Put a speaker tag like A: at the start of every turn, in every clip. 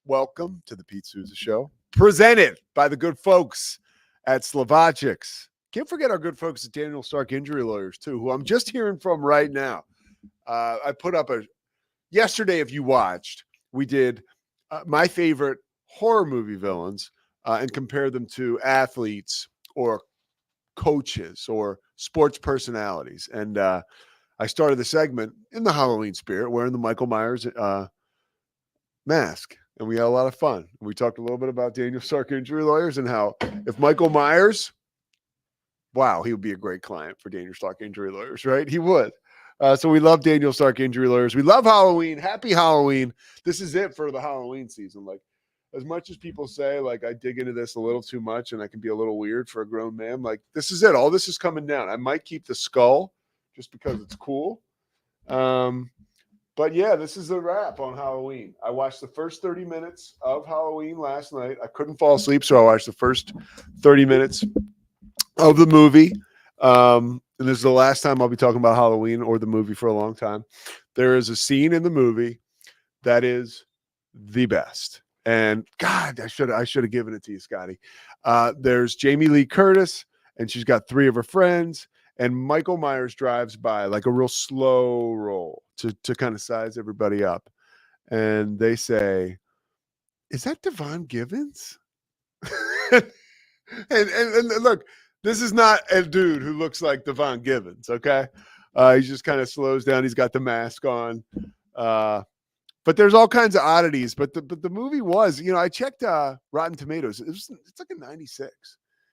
A: Welcome to the Pete Sousa Show, presented by the good folks at Slovakics. Can't forget our good folks at Daniel Stark Injury Lawyers, too, who I'm just hearing from right now. I put up yesterday, if you watched, we did my favorite horror movie villains and compared them to athletes or coaches or sports personalities. And I started the segment in the Halloween spirit, wearing the Michael Myers mask, and we had a lot of fun. We talked a little bit about Daniel Stark Injury Lawyers and how if Michael Myers, wow, he would be a great client for Daniel Stark Injury Lawyers, right? He would. So we love Daniel Stark Injury Lawyers. We love Halloween. Happy Halloween. This is it for the Halloween season. Like, as much as people say, like, I dig into this a little too much and I can be a little weird for a grown man, like, this is it. All this is coming down. I might keep the skull just because it's cool. But yeah, this is a wrap on Halloween. I watched the first 30 minutes of Halloween last night. I couldn't fall asleep, so I watched the first 30 minutes of the movie. And this is the last time I'll be talking about Halloween or the movie for a long time. There is a scene in the movie that is the best. And God, I should have given it to you, Scotty. There's Jamie Lee Curtis, and she's got three of her friends. And Michael Myers drives by like a real slow roll to kind of size everybody up. And they say, "Is that Devon Givens?" and look, this is not a dude who looks like Devon Givens, okay? He just kind of slows down. He's got the mask on. But there's all kinds of oddities. But the movie was, I checked Rotten Tomatoes. It's like a 96.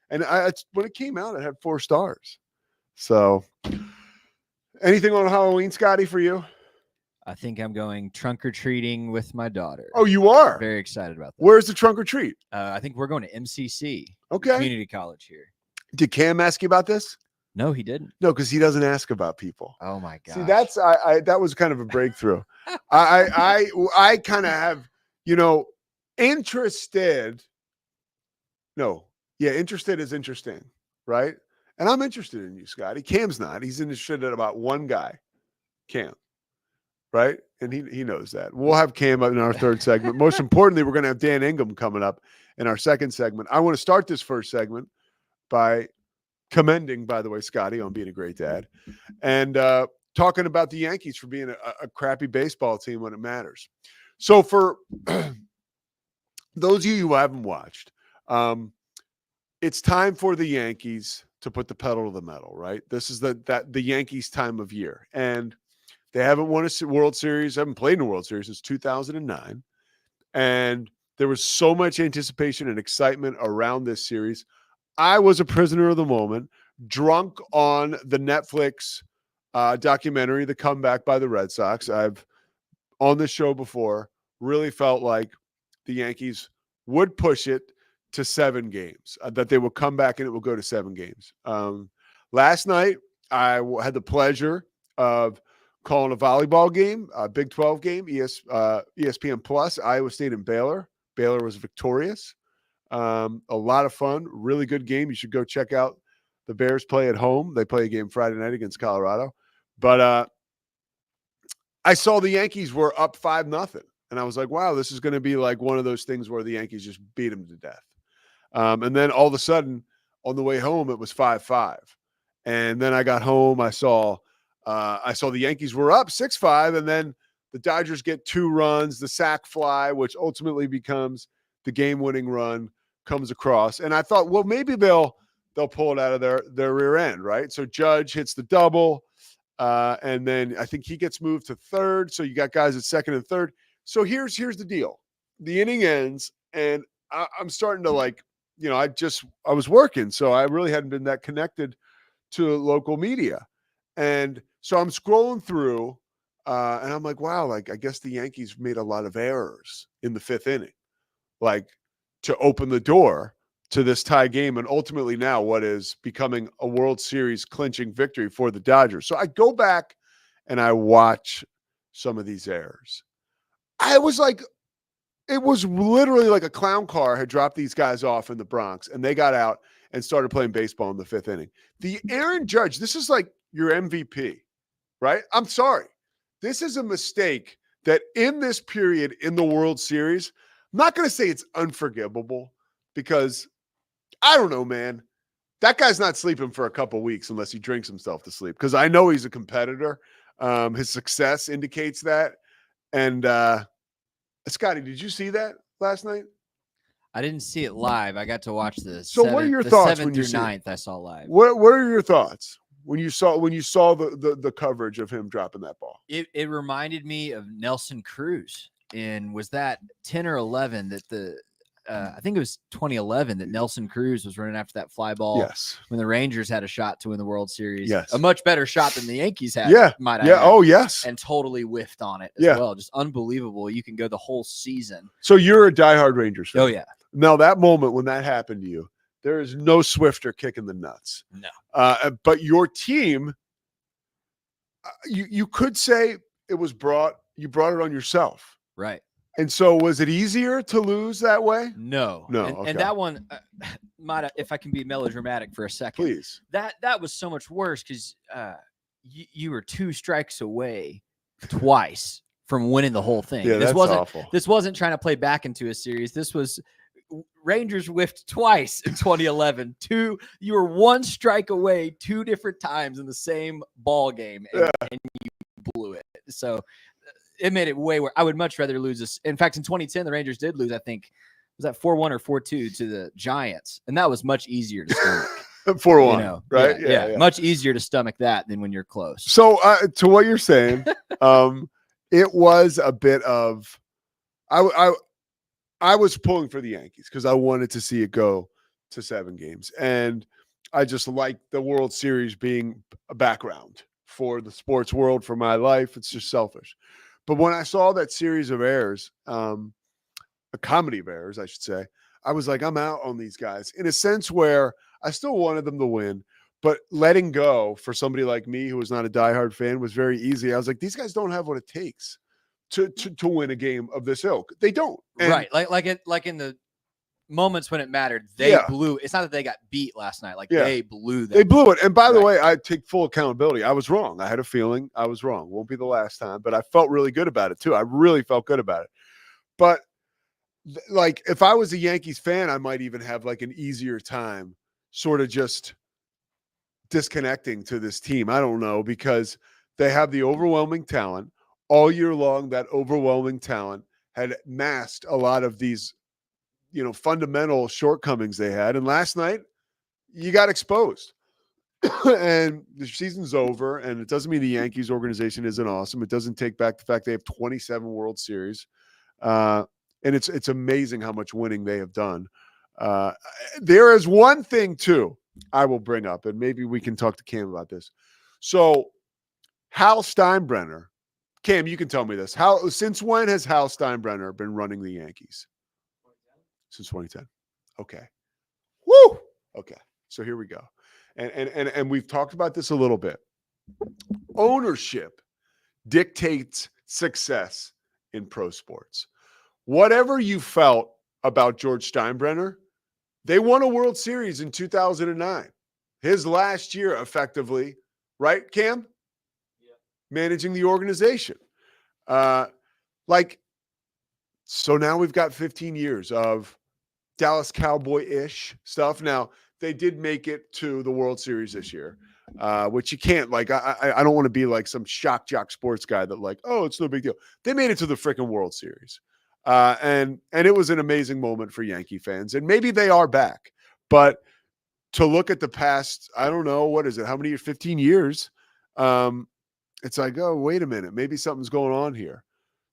A: And when it came out, it had 4 stars. So, anything on Halloween, Scotty, for you?
B: I think I'm going trunk or treating with my daughter.
A: Oh, you are?
B: Very excited about that.
A: Where's the trunk or treat?
B: I think we're going to MCC.
A: Okay.
B: Community college here.
A: Did Cam ask you about this?
B: No, he didn't.
A: No, because he doesn't ask about people.
B: Oh my god.
A: See, that's that was kind of a breakthrough. I kind of have, interested. No, yeah, interested is interesting, right? And I'm interested in you, Scotty. Cam's not. He's interested in about one guy, Cam, right? And he knows that. We'll have Cam in our third segment. Most importantly, we're going to have Dan Ingham coming up in our second segment. I want to start this first segment by commending, by the way, Scotty on being a great dad and talking about the Yankees for being a crappy baseball team when it matters. So for those of you who haven't watched, it's time for the Yankees to put the pedal to the metal, right? This is the Yankees time of year. And they haven't won a World Series, haven't played in a World Series since 2009. And there was so much anticipation and excitement around this series. I was a prisoner of the moment, drunk on the Netflix documentary, The Comeback by the Red Sox. I've, on this show before, really felt like the Yankees would push it to 7 games, that they will come back and it will go to 7 games. Last night, I had the pleasure of calling a volleyball game, a Big 12 game, ESPN Plus, Iowa State and Baylor. Baylor was victorious. A lot of fun, really good game. You should go check out the Bears play at home. They play a game Friday night against Colorado. But I saw the Yankees were up 5-0. And I was like, wow, this is going to be like one of those things where the Yankees just beat them to death. And then all of a sudden, on the way home, it was 5-5. And then I got home. I saw the Yankees were up 6-5, and then the Dodgers get 2 runs, the sac fly, which ultimately becomes the game-winning run, comes across. And I thought, well, maybe they'll pull it out of their rear end, right? So Judge hits the double, and then I think he gets moved to third. So you got guys at second and third. So here's the deal. The inning ends, and I'm starting to like, I was working, so I really hadn't been that connected to local media. And so I'm scrolling through, and I'm like, wow, like, I guess the Yankees made a lot of errors in the 5th inning, like, to open the door to this tie game and ultimately now what is becoming a World Series clinching victory for the Dodgers. So I go back and I watch some of these errors. I was like, it was literally like a clown car had dropped these guys off in the Bronx and they got out and started playing baseball in the 5th inning. The Aaron Judge, this is like your MVP, right? I'm sorry. This is a mistake that in this period in the World Series, I'm I'm not going to say it's unforgivable because I don't know, man. That guy's not sleeping for a couple weeks unless he drinks himself to sleep, because I know he's a competitor. His success indicates that. And Scotty, did you see that last night?
B: I didn't see it live. I got to watch
A: So what are your
B: the
A: thoughts
B: 7th
A: when you
B: through
A: see it?
B: 9th I saw live.
A: What are your thoughts when you saw the coverage of him dropping that ball?
B: It reminded me of Nelson Cruz. And was that 10 or 11 that I think it was 2011 that Nelson Cruz was running after that fly ball.
A: Yes.
B: When the Rangers had a shot to win the World Series.
A: Yes.
B: A much better shot than the Yankees had.
A: Yeah.
B: Might I
A: Yeah.
B: add.
A: Oh, yes.
B: And totally whiffed on it as
A: Yeah.
B: well. Just unbelievable. You can go the whole season.
A: So you're a diehard Rangers fan.
B: Oh, yeah.
A: Now, that moment when that happened to you, there is no swifter kicking the nuts.
B: No.
A: But your team, you could say you brought it on yourself.
B: Right.
A: And so was it easier to lose that way?
B: No.
A: Okay.
B: And that one, if I can be melodramatic for a second.
A: Please.
B: That was so much worse because you were 2 strikes away twice from winning the whole thing.
A: Yeah,
B: This
A: that's
B: wasn't
A: awful.
B: This wasn't trying to play back into a series. This was Rangers whiffed twice in 2011. You were 1 strike away 2 different times in the same ball game, and you blew it. So it made it way worse. I would much rather lose this. In fact, in 2010, the Rangers did lose. I think was that 4-1 or 4-2 to the Giants, and that was much easier to stomach.
A: 4-1, right?
B: Yeah, much easier to stomach that than when you're close.
A: So to what you're saying, it was a bit of I was pulling for the Yankees because I wanted to see it go to 7 games, and I just like the World Series being a background for the sports world, for my life. It's just selfish. But when I saw that series of errors, a comedy of errors, I should say, I was like, I'm out on these guys in a sense where I still wanted them to win, but letting go for somebody like me who was not a diehard fan was very easy. I was like, these guys don't have what it takes to win a game of this ilk. They don't. And
B: right. Like in the moments when it mattered, they blew. It's not that they got beat last night. They blew them.
A: They blew it. And by the way, I take full accountability. I was wrong. I had a feeling I was wrong. Won't be the last time, but I felt really good about it too. I really felt good about it. But like, if I was a Yankees fan, I might even have like an easier time sort of just disconnecting to this team. I don't know, because they have the overwhelming talent all year long. That overwhelming talent had masked a lot of these, fundamental shortcomings they had. And last night you got exposed. And the season's over, and it doesn't mean the Yankees organization isn't awesome. It doesn't take back the fact they have 27 World Series. And it's amazing how much winning they have done. There is one thing, too, I will bring up, and maybe we can talk to Cam about this. So Hal Steinbrenner, Cam, you can tell me this. Since when has Hal Steinbrenner been running the Yankees? Since 2010. Okay. Woo! Okay. So here we go. And we've talked about this a little bit. Ownership dictates success in pro sports. Whatever you felt about George Steinbrenner, they won a World Series in 2009. His last year, effectively, right, Cam? Yeah. Managing the organization. So now we've got 15 years of Dallas Cowboy-ish stuff. Now, they did make it to the World Series this year, which you can't, I don't want to be like some shock jock sports guy that it's no big deal. They made it to the freaking World Series. And it was an amazing moment for Yankee fans. And maybe they are back. But to look at the past, I don't know, what is it? How many years? 15 years. It's like, oh, wait a minute. Maybe something's going on here.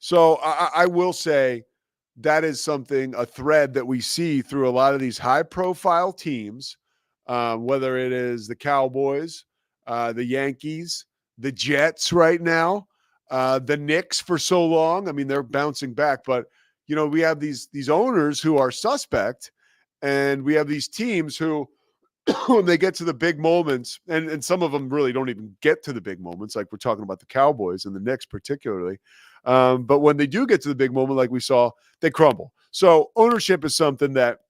A: So I will say that is a thread that we see through a lot of these high-profile teams, whether it is the Cowboys, the Yankees, the Jets right now, the Knicks for so long. I mean, they're bouncing back, but we have these owners who are suspect, and we have these teams who, when they get to the big moments, and some of them really don't even get to the big moments, like we're talking about the Cowboys and the Knicks particularly. But when they do get to the big moment, like we saw, they crumble. So ownership is something that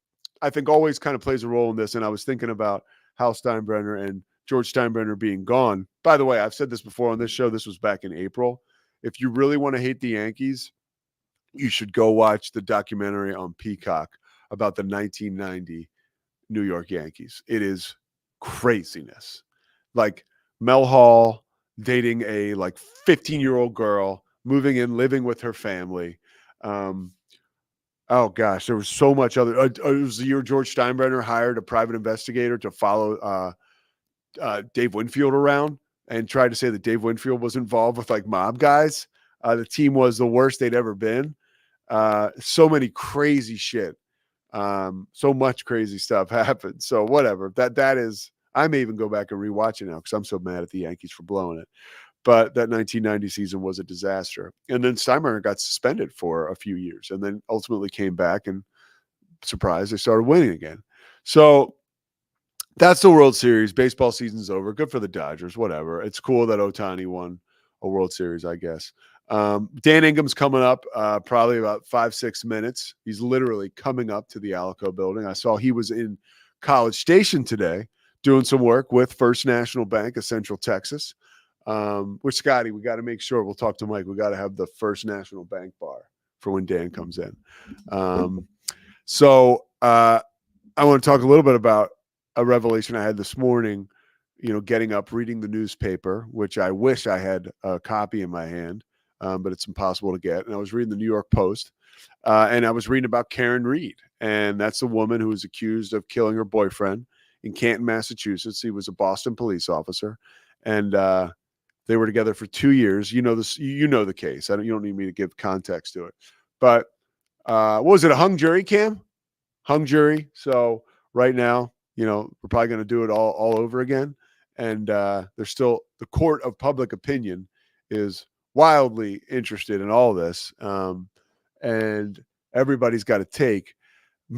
A: I think always kind of plays a role in this. And I was thinking about Hal Steinbrenner and George Steinbrenner being gone. By the way, I've said this before on this show. This was back in April. If you really want to hate the Yankees, you should go watch the documentary on Peacock about the 1990 New York Yankees. It is craziness. Like Mel Hall dating a like 15-year-old girl, moving in, living with her family. Um, oh gosh, there was so much other. It was the year George Steinbrenner hired a private investigator to follow Dave Winfield around and tried to say that Dave Winfield was involved with like mob guys. The team was the worst they'd ever been. So many crazy shit. So much crazy stuff happened. So whatever. That is. I may even go back and rewatch it now because I'm so mad at the Yankees for blowing it. But that 1990 season was a disaster. And then Steinbrenner got suspended for a few years, and then ultimately came back and surprised they started winning again. So that's the World Series. Baseball season's over. Good for the Dodgers. Whatever. It's cool that Ohtani won a World Series, I guess. Dan Ingham's coming up probably about 5-6 minutes. He's literally coming up to the Alico building. I saw he was in College Station today doing some work with First National Bank of Central Texas. With Scotty, we got to make sure, we'll talk to Mike, we got to have the First National Bank bar for when Dan comes in. So I want to talk a little bit about a revelation I had this morning, getting up, reading the newspaper, which I wish I had a copy in my hand, but it's impossible to get. And I was reading the New York Post, and I was reading about Karen Reed. And that's the woman who was accused of killing her boyfriend in Canton, Massachusetts. He was a Boston police officer. And they were together for 2 years. You know this. You know the case. You don't need me to give context to it. But what was it? A hung jury, Cam? Hung jury. So right now, we're probably going to do it all over again. And there's still the court of public opinion is wildly interested in all this. And everybody's got a take.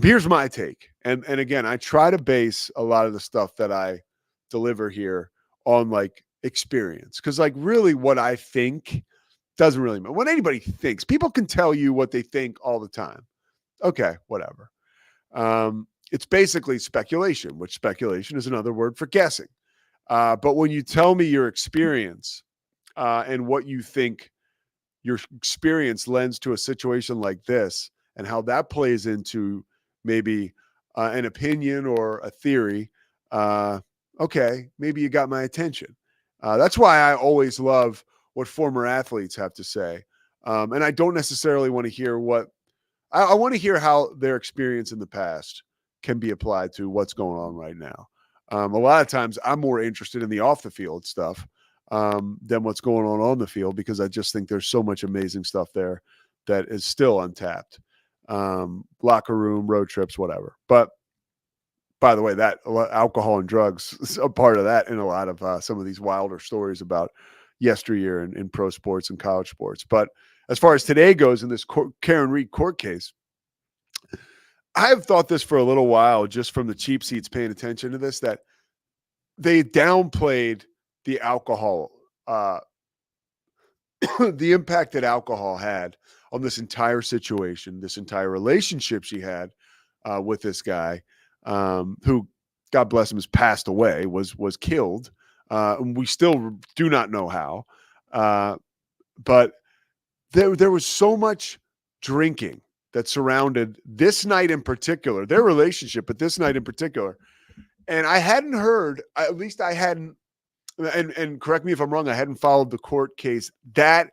A: Here's my take. And again, I try to base a lot of the stuff that I deliver here on like experience. Because like really what I think doesn't really matter. What anybody thinks, people can tell you what they think all the time. Okay, whatever. It's basically speculation, which speculation is another word for guessing. But when you tell me your experience and what you think your experience lends to a situation like this and how that plays into maybe an opinion or a theory, okay, maybe you got my attention. That's why I always love what former athletes have to say. And I don't necessarily want to hear I want to hear how their experience in the past can be applied to what's going on right now. A lot of times I'm more interested in the off the field stuff than what's going on the field, because I just think there's so much amazing stuff there that is still untapped. Locker room, road trips, whatever. But by the way, that alcohol and drugs is a part of that in a lot of some of these wilder stories about yesteryear in pro sports and college sports. But as far as today goes in this Karen Reed court case, I have thought this for a little while, just from the cheap seats paying attention to this, that they downplayed the alcohol, the impact that alcohol had on this entire situation, this entire relationship she had with this guy, who, God bless him, has passed away, was killed. And we still do not know how. But there was so much drinking that surrounded this night in particular, their relationship, but this night in particular. And I hadn't heard, at least I hadn't, and correct me if I'm wrong, I hadn't followed the court case that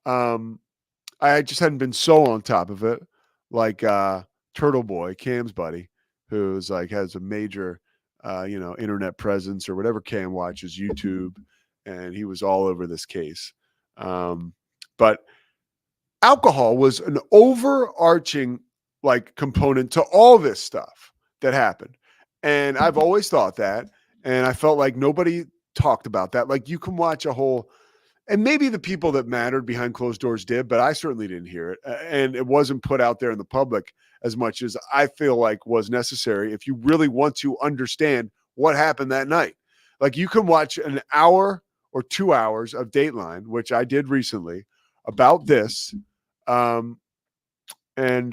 A: I just hadn't been so on top of it, like Turtle Boy, Cam's buddy, who's like has a major internet presence or whatever. Cam watches YouTube, and he was all over this case. But alcohol was an overarching like component to all this stuff that happened. And I've always thought that. And I felt like nobody talked about that. Like you can watch a whole, and maybe the people that mattered behind closed doors did, but I certainly didn't hear it. And it wasn't put out there in the public as much as I feel like was necessary if you really want to understand what happened that night. Like you can watch an hour or 2 hours of Dateline, which I did recently, about this. And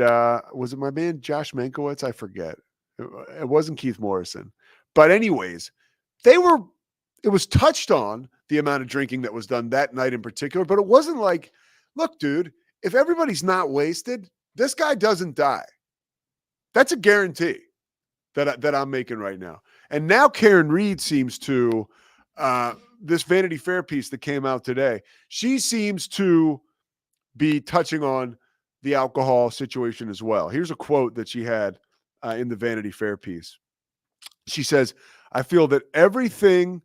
A: was it my man Josh Mankiewicz? I forget. It wasn't Keith Morrison. But anyways, it was touched on the amount of drinking that was done that night in particular, but it wasn't like, look, dude, if everybody's not wasted, this guy doesn't die. That's a guarantee that I'm making right now. And now Karen Reed seems to, this Vanity Fair piece that came out today, she seems to be touching on the alcohol situation as well. Here's a quote that she had in the Vanity Fair piece. She says, I feel that everything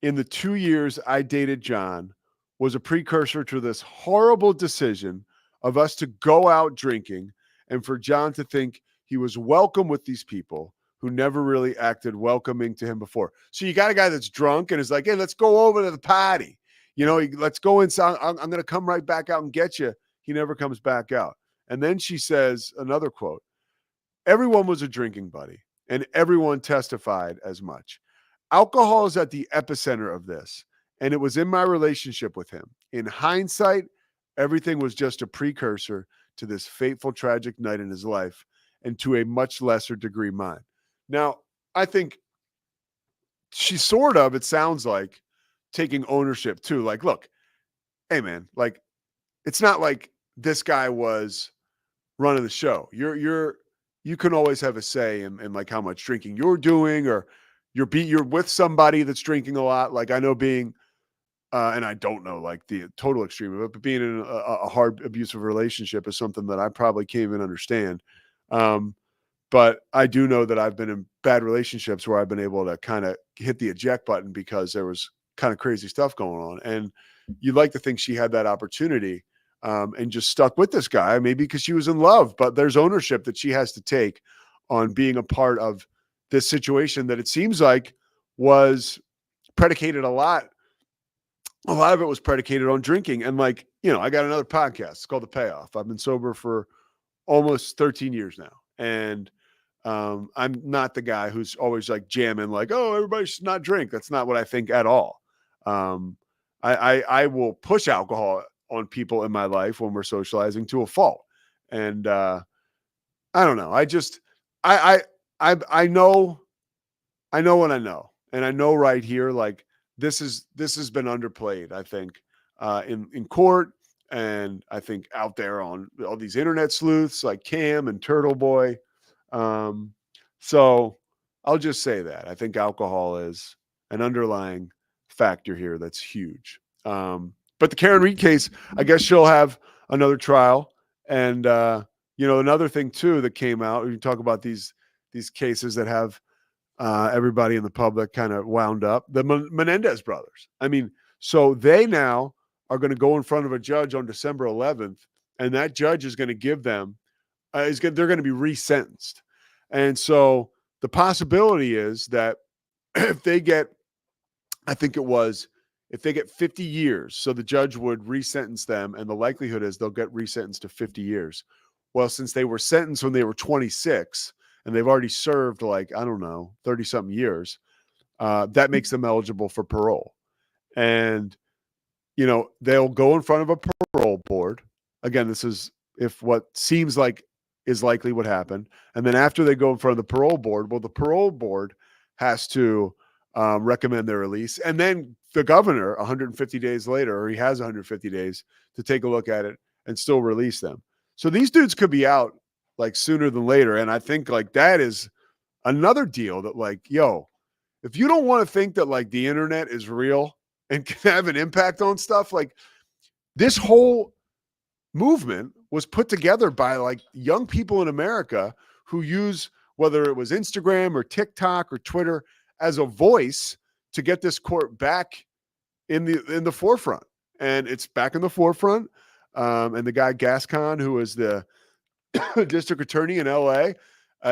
A: in the 2 years I dated John was a precursor to this horrible decision of us to go out drinking and for John to think he was welcome with these people who never really acted welcoming to him before. So you got a guy that's drunk and is like, hey, let's go over to the party. Let's go inside. I'm going to come right back out and get you. He never comes back out. And then she says another quote, everyone was a drinking buddy and everyone testified as much. Alcohol is at the epicenter of this, and it was in my relationship with him. In hindsight, everything was just a precursor to this fateful, tragic night in his life, and to a much lesser degree mine. Now, I think she's sort of, it sounds like, taking ownership too. Like, look, hey man, like, it's not like this guy was running the show. You can always have a say in like how much drinking you're doing, or you're with somebody that's drinking a lot. Like I know being, and I don't know like the total extreme of it, but being in a hard abusive relationship is something that I probably can't even understand. But I do know that I've been in bad relationships where I've been able to kind of hit the eject button because there was kind of crazy stuff going on. And you'd like to think she had that opportunity and just stuck with this guy, maybe because she was in love, but there's ownership that she has to take on being a part of this situation that it seems like was predicated a lot of it was predicated on drinking. And like, I got another podcast. It's called The Payoff. I've been sober for almost 13 years now. And I'm not the guy who's always like jamming like, oh, everybody should not drink. That's not what I think at all. I will push alcohol on people in my life when we're socializing to a fault. And I don't know. I know what I know. And I know right here, like this has been underplayed, I think, in court. And I think out there on all these internet sleuths like Cam and Turtle Boy. So I'll just say that I think alcohol is an underlying factor here that's huge. But the Karen Reed case, I guess she'll have another trial. And, another thing too that came out, you talk about these cases that have everybody in the public kind of wound up, the Menendez brothers. I mean, so they now are going to go in front of a judge on December 11th, and that judge is going to give them, they're going to be resentenced. And so the possibility is that if they get, if they get 50 years, so the judge would resentence them, and the likelihood is they'll get resentenced to 50 years. Well, since they were sentenced when they were 26 and they've already served 30 something years, that makes them eligible for parole. And, they'll go in front of a parole board. Again, this is if what seems like is likely what happened. And then after they go in front of the parole board, well, the parole board has to recommend their release. And then the governor 150 days later, or he has 150 days to take a look at it and still release them. So these dudes could be out like sooner than later. And I think like that is another deal that like, if you don't want to think that like the internet is real and can have an impact on stuff, like this whole movement was put together by like young people in America who use, whether it was Instagram or TikTok or Twitter, as a voice to get this court back in the forefront. And it's back in the forefront. And the guy Gascon, who was the district attorney in LA,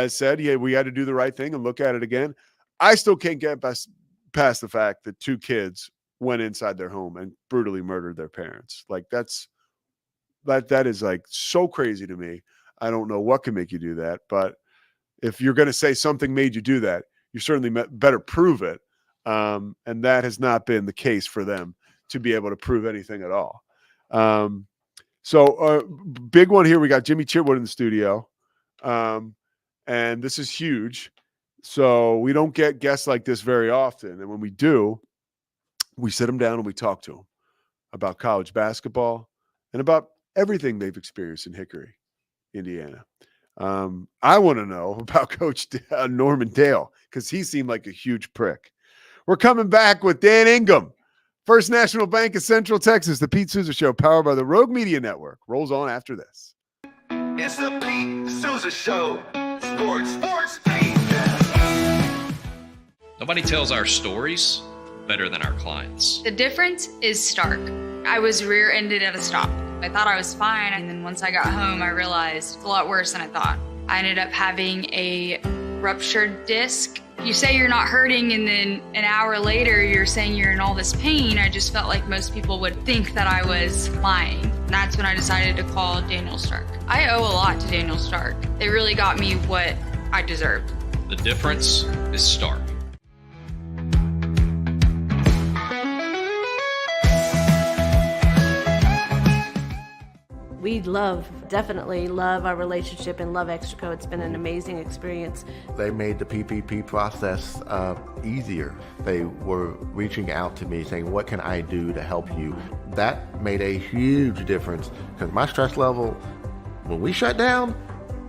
A: said, yeah, we had to do the right thing and look at it again. I still can't get past the fact that two kids went inside their home and brutally murdered their parents. Like that is like so crazy to me. I don't know what can make you do that, but if you're going to say something made you do that, you certainly better prove it. And that has not been the case for them to be able to prove anything at all. So big one here. We got Jimmy Chitwood in the studio. And this is huge. So we don't get guests like this very often. And when we do, we sit them down and we talk to them about college basketball and about everything they've experienced in Hickory, Indiana. I want to know about Coach Norman Dale because he seemed like a huge prick. We're coming back with Dan Ingham, First National Bank of Central Texas. The Pete Sousa Show, powered by the Rogue Media Network, rolls on after this.
C: It's the Pete Sousa Show. Sports, Pete.
D: Nobody tells our stories better than our clients.
E: The difference is stark. I was rear-ended at a stop. I thought I was fine, and then once I got home, I realized it's a lot worse than I thought. I ended up having a ruptured disc. You say you're not hurting, and then an hour later, you're saying you're in all this pain. I just felt like most people would think that I was lying. And that's when I decided to call Daniel Stark. I owe a lot to Daniel Stark. They really got me what I deserved.
D: The difference is stark.
F: We definitely love our relationship and love Extraco. It's been an amazing experience.
G: They made the PPP process easier. They were reaching out to me saying, what can I do to help you? That made a huge difference because my stress level, when we shut down,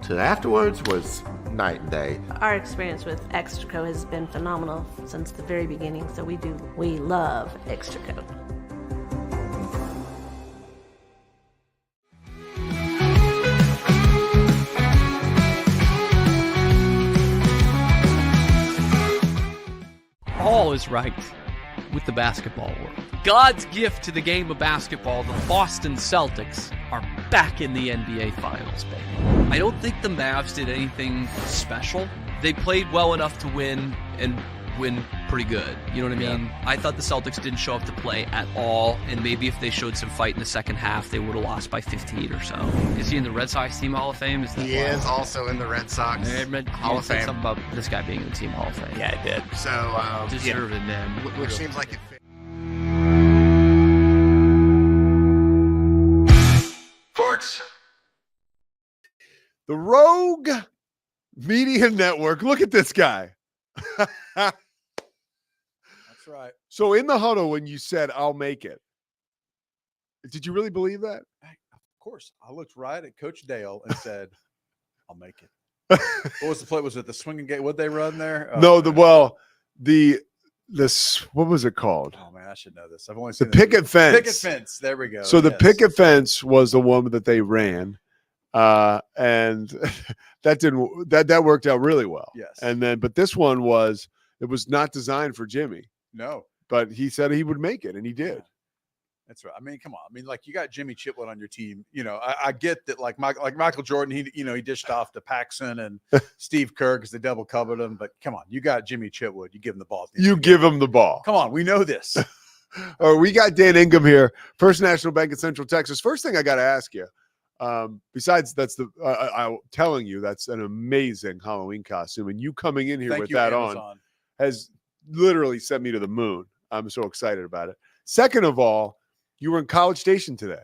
G: to afterwards was night and day.
F: Our experience with Extraco has been phenomenal since the very beginning, so we love Extraco.
H: All is right with the basketball world. God's gift to the game of basketball, the Boston Celtics are back in the NBA Finals, baby. I don't think the Mavs did anything special. They played well enough to win and win pretty good. You know what I mean? Yeah. I thought the Celtics didn't show up to play at all, and maybe if they showed some fight in the second half, they would have lost by 15 or so. Is he in the Red Sox Team Hall of Fame?
I: He is also in the Red Sox Hall of Fame.
H: Something about this guy being in the Team Hall of Fame.
I: Yeah, I did. So,
H: deserved, man.
I: Which seems like it fit. Sports.
A: The Rogue Media Network. Look at this guy.
J: That's right.
A: So in the huddle, when you said, I'll make it, did you really believe that?
J: Of course. I looked right at Coach Dale and said, I'll make it. What was the play? Was it the swinging gate? What'd they run there?
A: Oh, no, what was it called?
J: Oh man, I should know this. I've only seen
A: the picket fence.
J: Picket fence. There we go.
A: So the picket fence was the one that they ran. And that worked out really well.
J: Yes.
A: But this one was not designed for Jimmy.
J: No.
A: But he said he would make it, and he did.
J: Yeah. That's right. I mean, come on. I mean, like you got Jimmy Chitwood on your team. You know, I get that. Like Michael Jordan, he dished off to Paxson and Steve Kerr because they double covered him. But come on, you got Jimmy Chitwood. You give him the ball.
A: You give him the ball.
J: Come on, we know this.
A: We got Dan Ingham here, First National Bank of Central Texas. First thing I got to ask you. Besides, that's I'm telling you, that's an amazing Halloween costume, and you coming in here with that
J: Amazon.
A: on has literally sent me to the moon. I'm so excited about it. Second of all, you were in College Station today.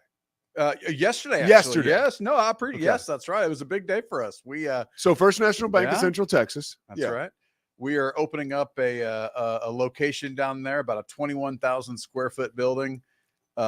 J: Yesterday, actually.
A: Yesterday.
J: Yes. No, I appreciate.
A: Okay.
J: Yes, that's right. It was a big day for us. We
A: so First National Bank of Central Texas.
J: That's right. We are opening up a location down there, about a 21,000 square foot building.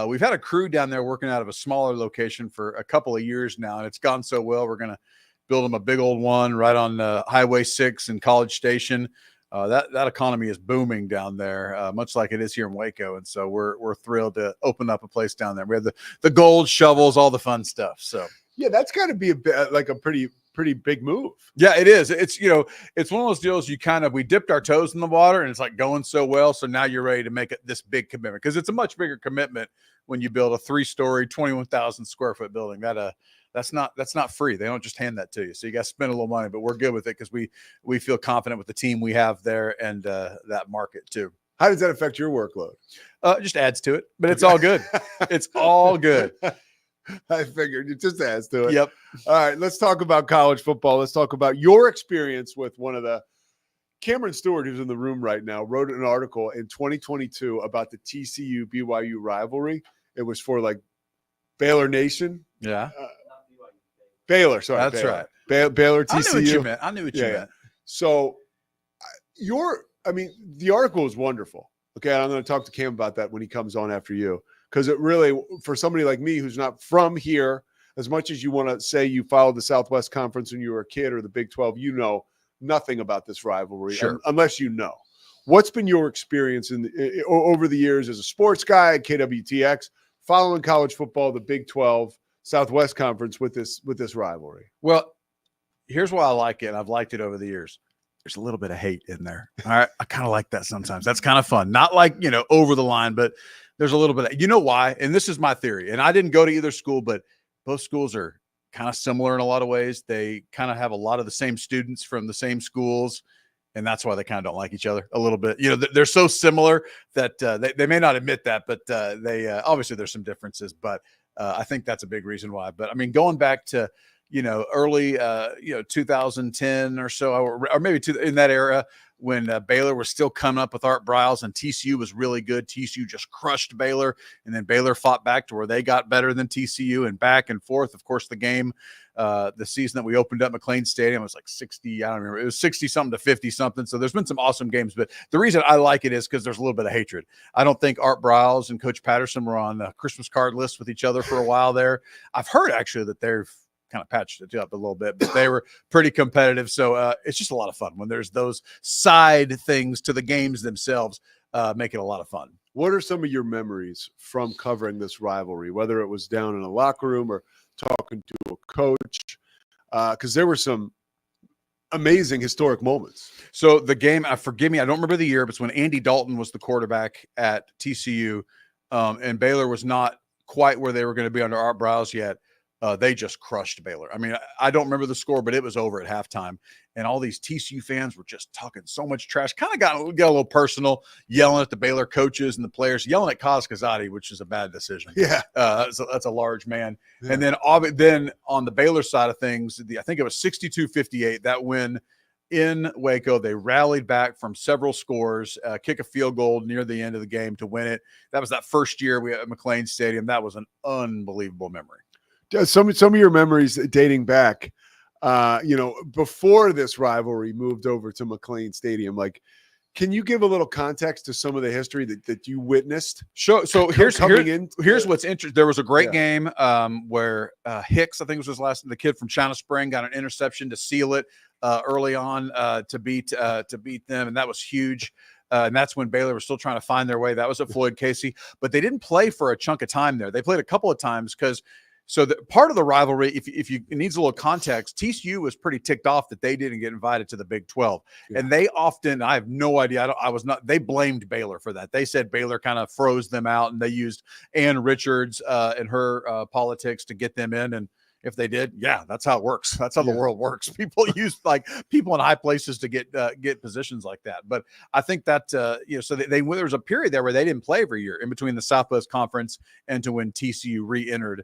J: We've had a crew down there working out of a smaller location for a couple of years now, and it's gone so well. We're going to build them a big old one right on Highway 6 in College Station. That economy is booming down there, much like it is here in Waco, and so we're thrilled to open up a place down there. We have the gold shovels, all the fun stuff. So
A: yeah, that's got to be a pretty big move.
J: Yeah, it is. It's it's one of those deals we dipped our toes in the water and it's like going so well. So now you're ready to make this big commitment because it's a much bigger commitment when you build a 3-story, 21,000 square foot building. That's not free. They don't just hand that to you. So you got to spend a little money, but we're good with it because we feel confident with the team we have there and that market too.
A: How does that affect your workload?
J: Just adds to it, but it's all good. It's all good.
A: I figured it just adds to it.
J: Yep.
A: All right, let's talk about college football. Let's talk about your experience with one of the Cameron Stewart, who's in the room right now, wrote an article in 2022 about the TCU BYU rivalry. It was for like Baylor Nation.
J: Yeah.
A: Baylor, sorry.
J: That's
A: Baylor.
J: right.
A: Baylor TCU.
J: I knew what you meant.
A: So the article is wonderful. Okay. And I'm going to talk to Cam about that when he comes on after you. because it really, for somebody like me who's not from here, as much as you want to say you followed the Southwest Conference when you were a kid or the Big 12, you know nothing about this rivalry,
J: Sure.
A: unless you know. What's been your experience over the years as a sports guy at KWTX, following college football, the Big 12, Southwest Conference with this rivalry?
J: Well, here's why I like it. I've liked it over the years. There's a little bit of hate in there. All right. I kind of like that sometimes. That's kind of fun. Not like, over the line, but there's a little bit of, you know why? And this is my theory. And I didn't go to either school, but both schools are kind of similar in a lot of ways. They kind of have a lot of the same students from the same schools. And that's why they kind of don't like each other a little bit. They're so similar that they may not admit that, but they obviously there's some differences, but I think that's a big reason why. But I mean, going back to, early, 2010 or so, or maybe in that era when Baylor was still coming up with Art Briles and TCU was really good. TCU just crushed Baylor, and then Baylor fought back to where they got better than TCU and back and forth. Of course, the game, the season that we opened up McLean Stadium was like 60. I don't remember. It was 60 something to 50 something. So there's been some awesome games, but the reason I like it is because there's a little bit of hatred. I don't think Art Briles and Coach Patterson were on the Christmas card list with each other for a while there. I've heard actually that they've kind of patched it up a little bit, but they were pretty competitive. So it's just a lot of fun when there's those side things to the games themselves, make it a lot of fun.
A: What are some of your memories from covering this rivalry, whether it was down in a locker room or talking to a coach? Because there were some amazing historic moments.
J: So the game, forgive me, I don't remember the year, but it's when Andy Dalton was the quarterback at TCU, and Baylor was not quite where they were going to be under Art Briles yet. They just crushed Baylor. I mean, I don't remember the score, but it was over at halftime. And all these TCU fans were just talking so much trash, kind of got a little personal, yelling at the Baylor coaches and the players, yelling at Kaz Kazadi, which is a bad decision.
A: Yeah.
J: So that's a large man. Yeah. And then on the Baylor side of things, I think it was 62-58, that win in Waco. They rallied back from several scores, kick a field goal near the end of the game to win it. That was that first year we at McLean Stadium. That was an unbelievable memory.
A: Some of your memories dating back, before this rivalry moved over to McLean Stadium, like, can you give a little context to some of the history that you witnessed?
J: Sure. So here's what's interesting. There was a great game where Hicks, I think was his last, the kid from China Spring, got an interception to seal it early on to beat them, and that was huge. And that's when Baylor was still trying to find their way. That was at Floyd Casey, but they didn't play for a chunk of time there. They played a couple of times because. So the part of the rivalry, if it needs a little context, TCU was pretty ticked off that they didn't get invited to the Big 12. Yeah. And they often, I have no idea, they blamed Baylor for that. They said Baylor kind of froze them out, and they used Ann Richards and her politics to get them in. And if they did, yeah, that's how it works. That's how the world works. People use people in high places to get positions like that. But I think that, so there was a period there where they didn't play every year in between the Southwest Conference and to when TCU re-entered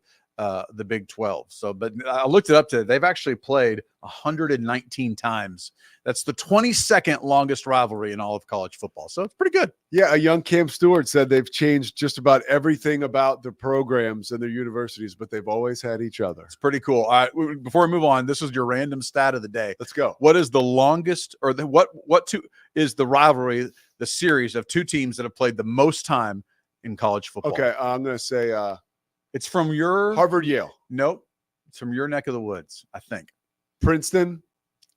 J: the Big 12. So, but I looked it up today. They've actually played 119 times. That's the 22nd longest rivalry in all of college football. So it's pretty good.
A: Yeah. A young Cam Stewart said they've changed just about everything about the programs and their universities, but they've always had each other.
J: It's pretty cool. All right. Before we move on, this is your random stat of the day.
A: Let's go.
J: What is the longest is the rivalry, the series of two teams that have played the most time in college football?
A: Okay. I'm going to say,
J: it's from your
A: Harvard, Yale.
J: Nope. It's from your neck of the woods, I think.
A: Princeton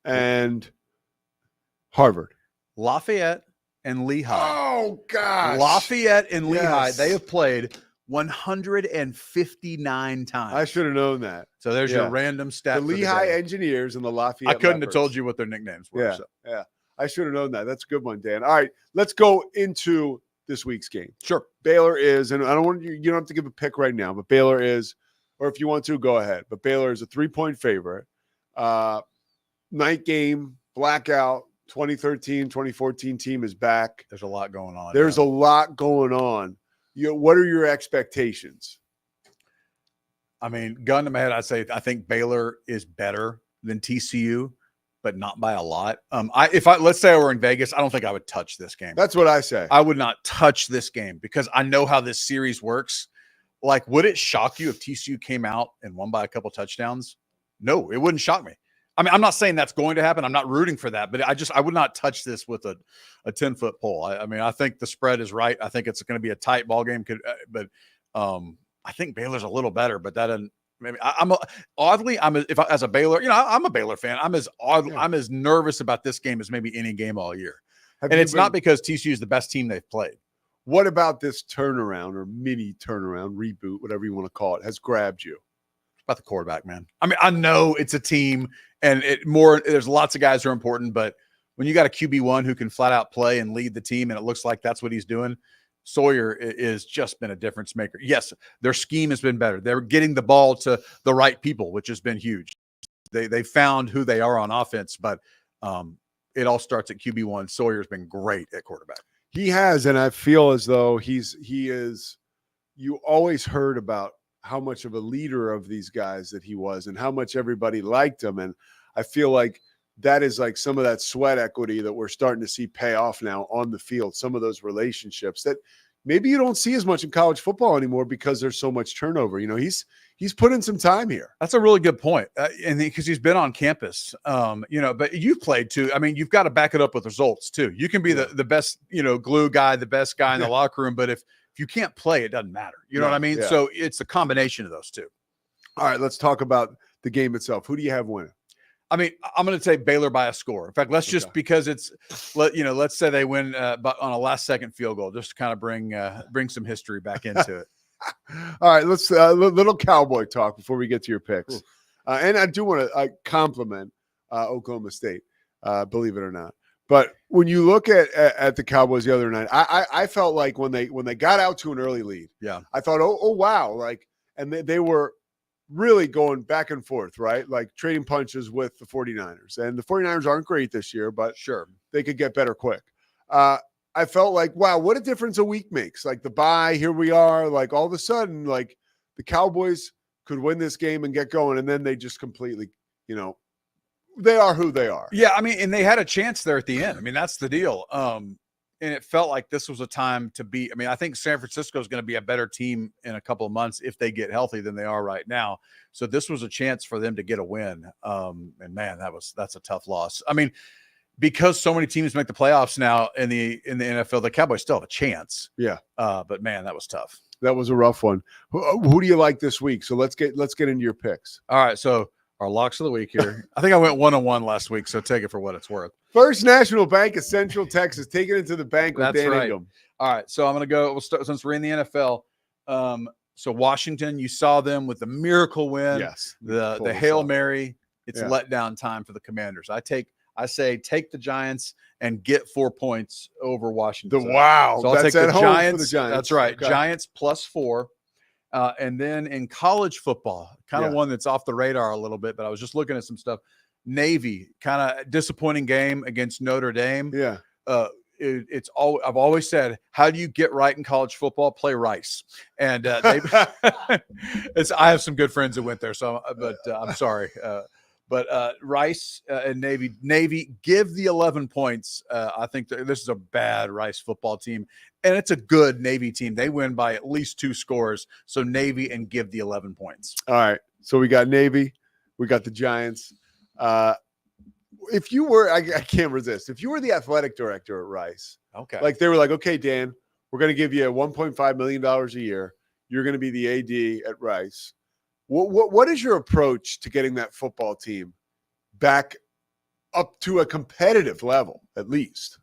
A: and Harvard.
J: Lafayette and Lehigh.
A: Oh, gosh.
J: Lafayette and Lehigh, they have played 159 times.
A: I should have known that.
J: So there's your random stat.
A: The Lehigh Engineers and the Lafayette
J: I couldn't
A: Leopards.
J: have told you what their nicknames were.
A: Yeah. I should have known that. That's a good one, Dan. All right, let's go into this week's game.
J: Sure.
A: Baylor is, and I don't want you don't have to give a pick right now, but Baylor is, or if you want to, go ahead. But Baylor is a 3-point favorite. Night game, blackout, 2013, 2014 team is back.
J: There's a lot going on.
A: There's a lot going on. What are your expectations?
J: I mean, gun to my head, I'd say I think Baylor is better than TCU, but not by a lot. Let's say I were in Vegas, I don't think I would touch this game.
A: That's what I say.
J: I would not touch this game because I know how this series works. Like, would it shock you if TCU came out and won by a couple touchdowns? No, it wouldn't shock me. I mean, I'm not saying that's going to happen. I'm not rooting for that, but I would not touch this with a 10-foot pole. I mean, I think the spread is right. I think it's going to be a tight ball game, but I think Baylor's a little better, but that doesn't. Maybe as a Baylor, I'm a Baylor fan. I'm as nervous about this game as maybe any game all year. And it's not because TCU is the best team they've played.
A: What about this turnaround or mini turnaround, reboot, whatever you want to call it, has grabbed you?
J: About the quarterback, man. I mean, I know it's a team and there's lots of guys who are important, but when you got a QB1 who can flat out play and lead the team, and it looks like that's what he's doing, Sawyer is just been a difference maker. Yes, their scheme has been better. They're getting the ball to the right people, which has been huge. They found who they are on offense, but it all starts at QB1. Sawyer's been great at quarterback.
A: He has, and I feel as though he is. You always heard about how much of a leader of these guys that he was, and how much everybody liked him, and I feel like that is like some of that sweat equity that we're starting to see pay off now on the field. Some of those relationships that maybe you don't see as much in college football anymore because there's so much turnover. He's put in some time here.
J: That's a really good point. And because he's been on campus, but you've played too. I mean, you've got to back it up with results too. You can be the best, glue guy, the best guy in the locker room, but if you can't play, it doesn't matter. You know what I mean?
A: Yeah.
J: So it's a combination of those two.
A: All right, let's talk about the game itself. Who do you have winning?
J: I mean, I'm going to say Baylor by a score. In fact, just because let's say they win but on a last-second field goal, just to kind of bring some history back into it.
A: All right, let's little Cowboy talk before we get to your picks. And I do want to compliment Oklahoma State, believe it or not. But when you look at the Cowboys the other night, I felt like when they got out to an early lead, I thought, oh wow, and they were really going back and forth, right? Like trading punches with the 49ers. And the 49ers aren't great this year, but
J: sure,
A: they could get better quick. I felt like, wow, what a difference a week makes. Like the bye, here we are. Like all of a sudden, like the Cowboys could win this game and get going. And then they just completely, they are who they are.
J: Yeah, I mean, and they had a chance there at the end. I mean, that's the deal. And it felt like this was a time to be. I mean, I think San Francisco is going to be a better team in a couple of months if they get healthy than they are right now. So this was a chance for them to get a win. And man, that's a tough loss. I mean, because so many teams make the playoffs now in the NFL, the Cowboys still have a chance.
A: Yeah.
J: But man, that was tough.
A: That was a rough one. Who do you like this week? So let's get into your picks.
J: All right. So our locks of the week here. I think I went 1-1 last week, so take it for what it's worth.
A: First National Bank of Central Texas, taking it to the bank with Dan Ingham.
J: All right, so I'm going to go. We'll start since we're in the NFL. So Washington, you saw them with the miracle win.
A: Yes,
J: the Hail Mary. It's letdown time for the Commanders. I say take the Giants and get 4 points over Washington.
A: Wow,
J: so I'll take
A: the
J: Giants.
A: For the Giants.
J: That's right,
A: okay.
J: Giants +4. And then in college football, kind of one that's off the radar a little bit, but I was just looking at some stuff. Navy, kind of disappointing game against Notre Dame.
A: Yeah.
J: I've always said, how do you get right in college football? Play Rice. And I have some good friends that went there, but I'm sorry. But Rice and Navy give the 11 points. I think this is a bad Rice football team, and it's a good Navy team. They win by at least 2 scores. So Navy and give the 11 points.
A: All right. So we got Navy. We got the Giants. If you were, I can't resist. If you were the athletic director at Rice,
J: okay,
A: like they were like, okay, Dan, we're going to give you $1.5 million a year. You're going to be the AD at Rice. What is your approach to getting that football team back up to a competitive level, at least?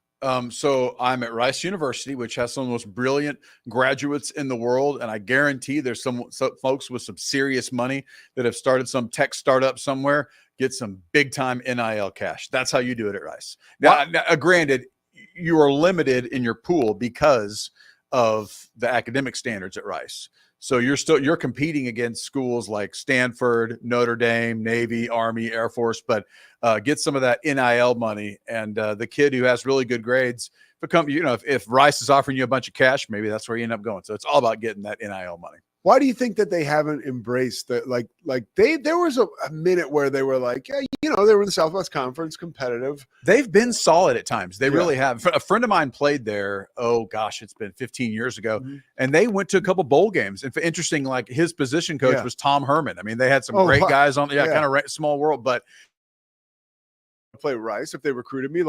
J: So I'm at Rice University, which has some of the most brilliant graduates in the world. And I guarantee there's some folks with some serious money that have started some tech startup somewhere, get some big time NIL cash. That's how you do it at Rice. Now, granted, you are limited in your pool because of the academic standards at Rice. So you're competing against schools like Stanford, Notre Dame, Navy, Army, Air Force, but get some of that NIL money. And the kid who has really good grades become, if Rice is offering you a bunch of cash, maybe that's where you end up going. So it's all about getting that NIL money.
A: Why do you think that they haven't embraced that? There was a minute where they were like, yeah, they were in the Southwest Conference, competitive.
J: They've been solid at times. They really have. A friend of mine played there. Oh gosh, it's been 15 years ago. Mm-hmm. And they went to a couple bowl games. And interesting, like his position coach was Tom Herman. I mean, they had some great guys on kind of small world, but
A: play Rice if they recruited me.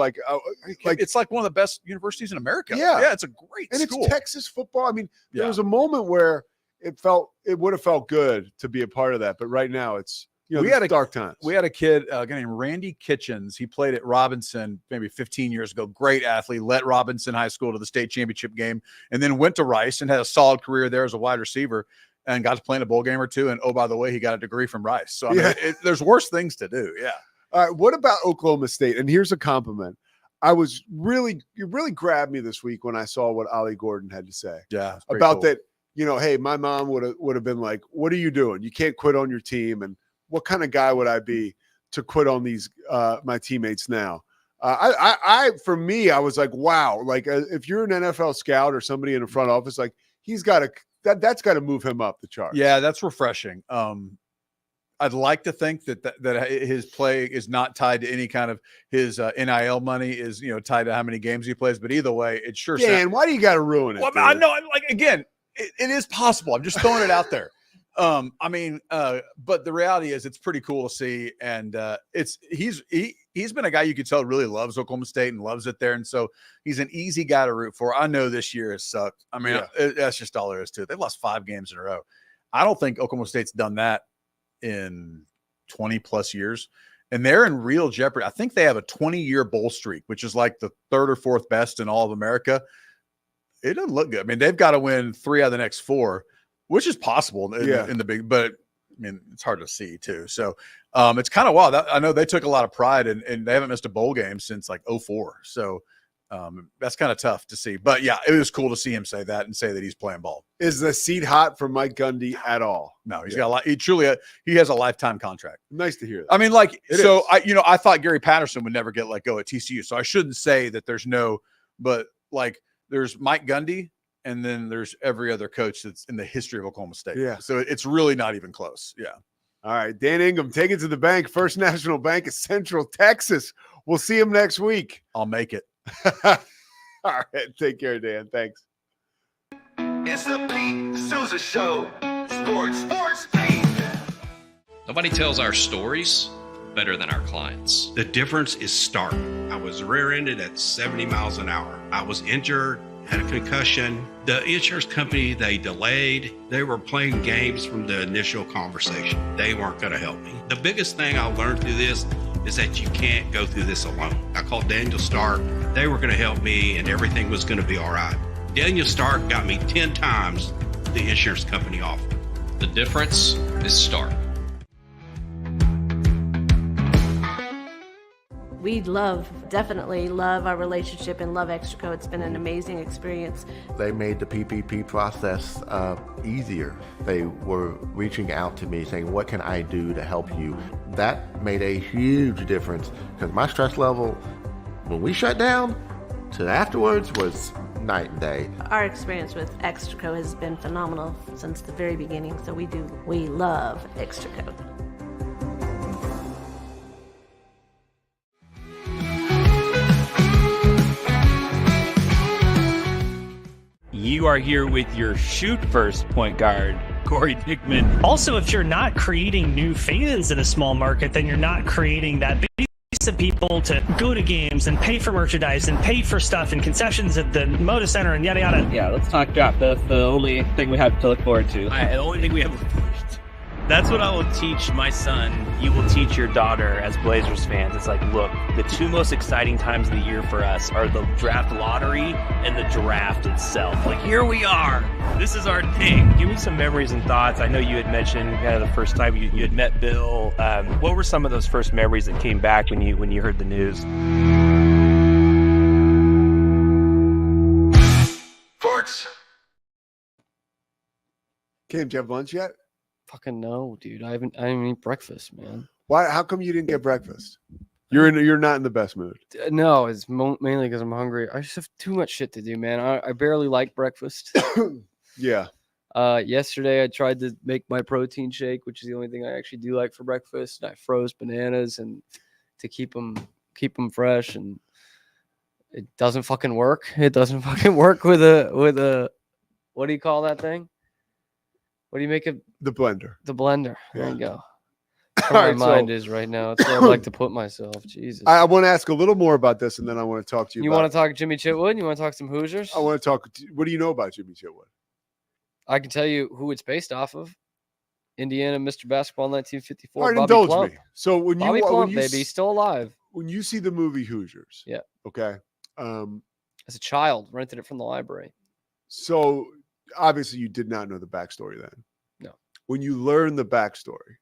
J: It's like one of the best universities in America.
A: Yeah.
J: Yeah. It's a great school.
A: It's Texas football. I mean, there was a moment where it would have felt good to be a part of that. But right now it's,
J: we had
A: dark times.
J: We had a kid, a guy named Randy Kitchens. He played at Robinson maybe 15 years ago. Great athlete, led Robinson High School to the state championship game, and then went to Rice and had a solid career there as a wide receiver and got to play in a bowl game or two. And oh, by the way, he got a degree from Rice. So I mean, there's worse things to do. Yeah.
A: All right. What about Oklahoma State? And here's a compliment. You really grabbed me this week when I saw what Ollie Gordon had to say.
J: Yeah.
A: About that. Hey, my mom would have been like, "What are you doing? You can't quit on your team." And what kind of guy would I be to quit on these my teammates now? For me, I was like, wow. Like if you're an NFL scout or somebody in the front office, like he's got to that's got to move him up the chart.
J: Yeah, that's refreshing. I'd like to think that his play is not tied to any kind of his NIL money is tied to how many games he plays. But either way, it sure.
A: Dan, why do you got to ruin it?
J: Well, I know. I'm like again. It is possible. I'm just throwing it out there. But the reality is it's pretty cool to see. And he's been a guy you could tell really loves Oklahoma State and loves it there. And so he's an easy guy to root for. I know this year has sucked. I mean, that's just all there is to it. They've lost 5 games in a row. I don't think Oklahoma State's done that in 20 plus years. And they're in real jeopardy. I think they have a 20-year bowl streak, which is like the 3rd or 4th best in all of America. It doesn't look good. I mean, they've got to win 3 out of the next 4, which is possible in the big, but I mean, it's hard to see too. So it's kind of wild. I know they took a lot of pride and they haven't missed a bowl game since like 2004. So that's kind of tough to see. But yeah, it was cool to see him say that and say that he's playing ball.
A: Is the seat hot for Mike Gundy at all?
J: No, he's got a lot. He has a lifetime contract.
A: Nice to hear that.
J: I mean, like, I thought Gary Patterson would never get let go at TCU. So I shouldn't say that but like, there's Mike Gundy, and then there's every other coach that's in the history of Oklahoma State.
A: Yeah.
J: So it's really not even close. Yeah.
A: All right. Dan Ingham, take it to the bank. First National Bank of Central Texas. We'll see him next week.
J: I'll make it.
A: All right. Take care, Dan. Thanks.
C: It's the Pete Sousa Show. Sports, Pete.
D: Nobody tells our stories better than our clients.
K: The difference is stark. I was rear-ended at 70 miles an hour. I was injured, had a concussion. The insurance company, they delayed. They were playing games from the initial conversation. They weren't going to help me. The biggest thing I learned through this is that you can't go through this alone. I called Daniel Stark. They were going to help me and everything was going to be all right. Daniel Stark got me 10 times the insurance company offered.
D: The difference is Stark.
F: We definitely love our relationship and love Extraco. It's been an amazing experience.
G: They made the PPP process easier. They were reaching out to me saying, what can I do to help you? That made a huge difference because my stress level, when we shut down, to afterwards was night and day.
F: Our experience with Extraco has been phenomenal since the very beginning. So we love Extraco.
L: You are here with your shoot first point guard, Corey Dickman.
M: Also, if you're not creating new fans in a small market, then you're not creating that base of people to go to games and pay for merchandise and pay for stuff and concessions at the Moda Center and yada yada.
L: Yeah, let's talk draft. That's the only thing we have to look forward to.
B: The only thing we have to look forward to.
L: That's what I will teach my son. You will teach your daughter as Blazers fans. It's like, look, the 2 most exciting times of the year for us are the draft lottery and the draft itself. Like, here we are. This is our thing. Give me some memories and thoughts. I know you had mentioned the first time you had met Bill. What were some of those first memories that came back when you heard the news?
C: Sports.
A: Cam, did you have lunch yet?
B: Fucking no, dude. I didn't even eat breakfast, man.
A: Why? How come you didn't get breakfast? You're not in the best mood.
B: No, it's mainly because I'm hungry. I just have too much shit to do, man. I barely like breakfast.
A: Yeah.
B: Yesterday I tried to make my protein shake, which is the only thing I actually do like for breakfast. And I froze bananas and to keep them fresh, and it doesn't fucking work. It doesn't fucking work with a what do you call that thing? What do you make it?
A: The blender.
B: The blender.
A: Yeah.
B: There you go.
A: All
B: My
A: right,
B: mind is right now. It's where I'd like to put myself. Jesus.
A: I want to ask a little more about this, and then I want to talk to you.
B: You want to talk Jimmy Chitwood? You want to talk some Hoosiers?
A: I want to talk. What do you know about Jimmy Chitwood?
N: I can tell you who it's based off of. Indiana, Mr. Basketball, 1954.
A: All right,
N: Bobby
A: indulge
N: Plump.
A: me. So when
N: Bobby
A: you
N: Plump,
A: when you
N: baby, he's still alive.
A: when you see the movie Hoosiers,
N: Yeah.
A: okay.
N: As a child, rented it from the library.
A: So obviously you did not know the backstory then.
N: No.
A: When you learn the backstory,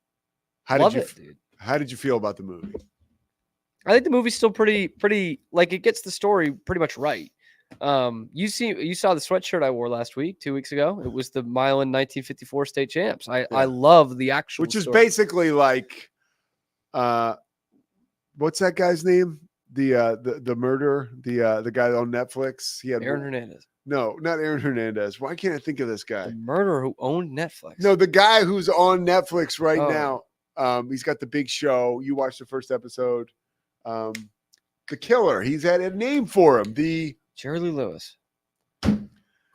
N: Love it, dude.
A: How did you feel about the movie?
N: I think the movie's still pretty like it gets the story pretty much right. You saw the sweatshirt I wore last week, 2 weeks ago. It was the Milan 1954 state champs. I love the actual,
A: which is
N: story.
A: basically like, what's that guy's name? The murderer, the guy on Netflix. He had
N: Aaron Hernandez.
A: No, not Aaron Hernandez. Why can't I think of this guy?
N: The murderer who owned Netflix.
A: No, the guy who's on Netflix right
N: Oh.
A: now. He's got the big show. You watched the first episode. The killer. He's had a name for him. The
N: Jerry Lee Lewis.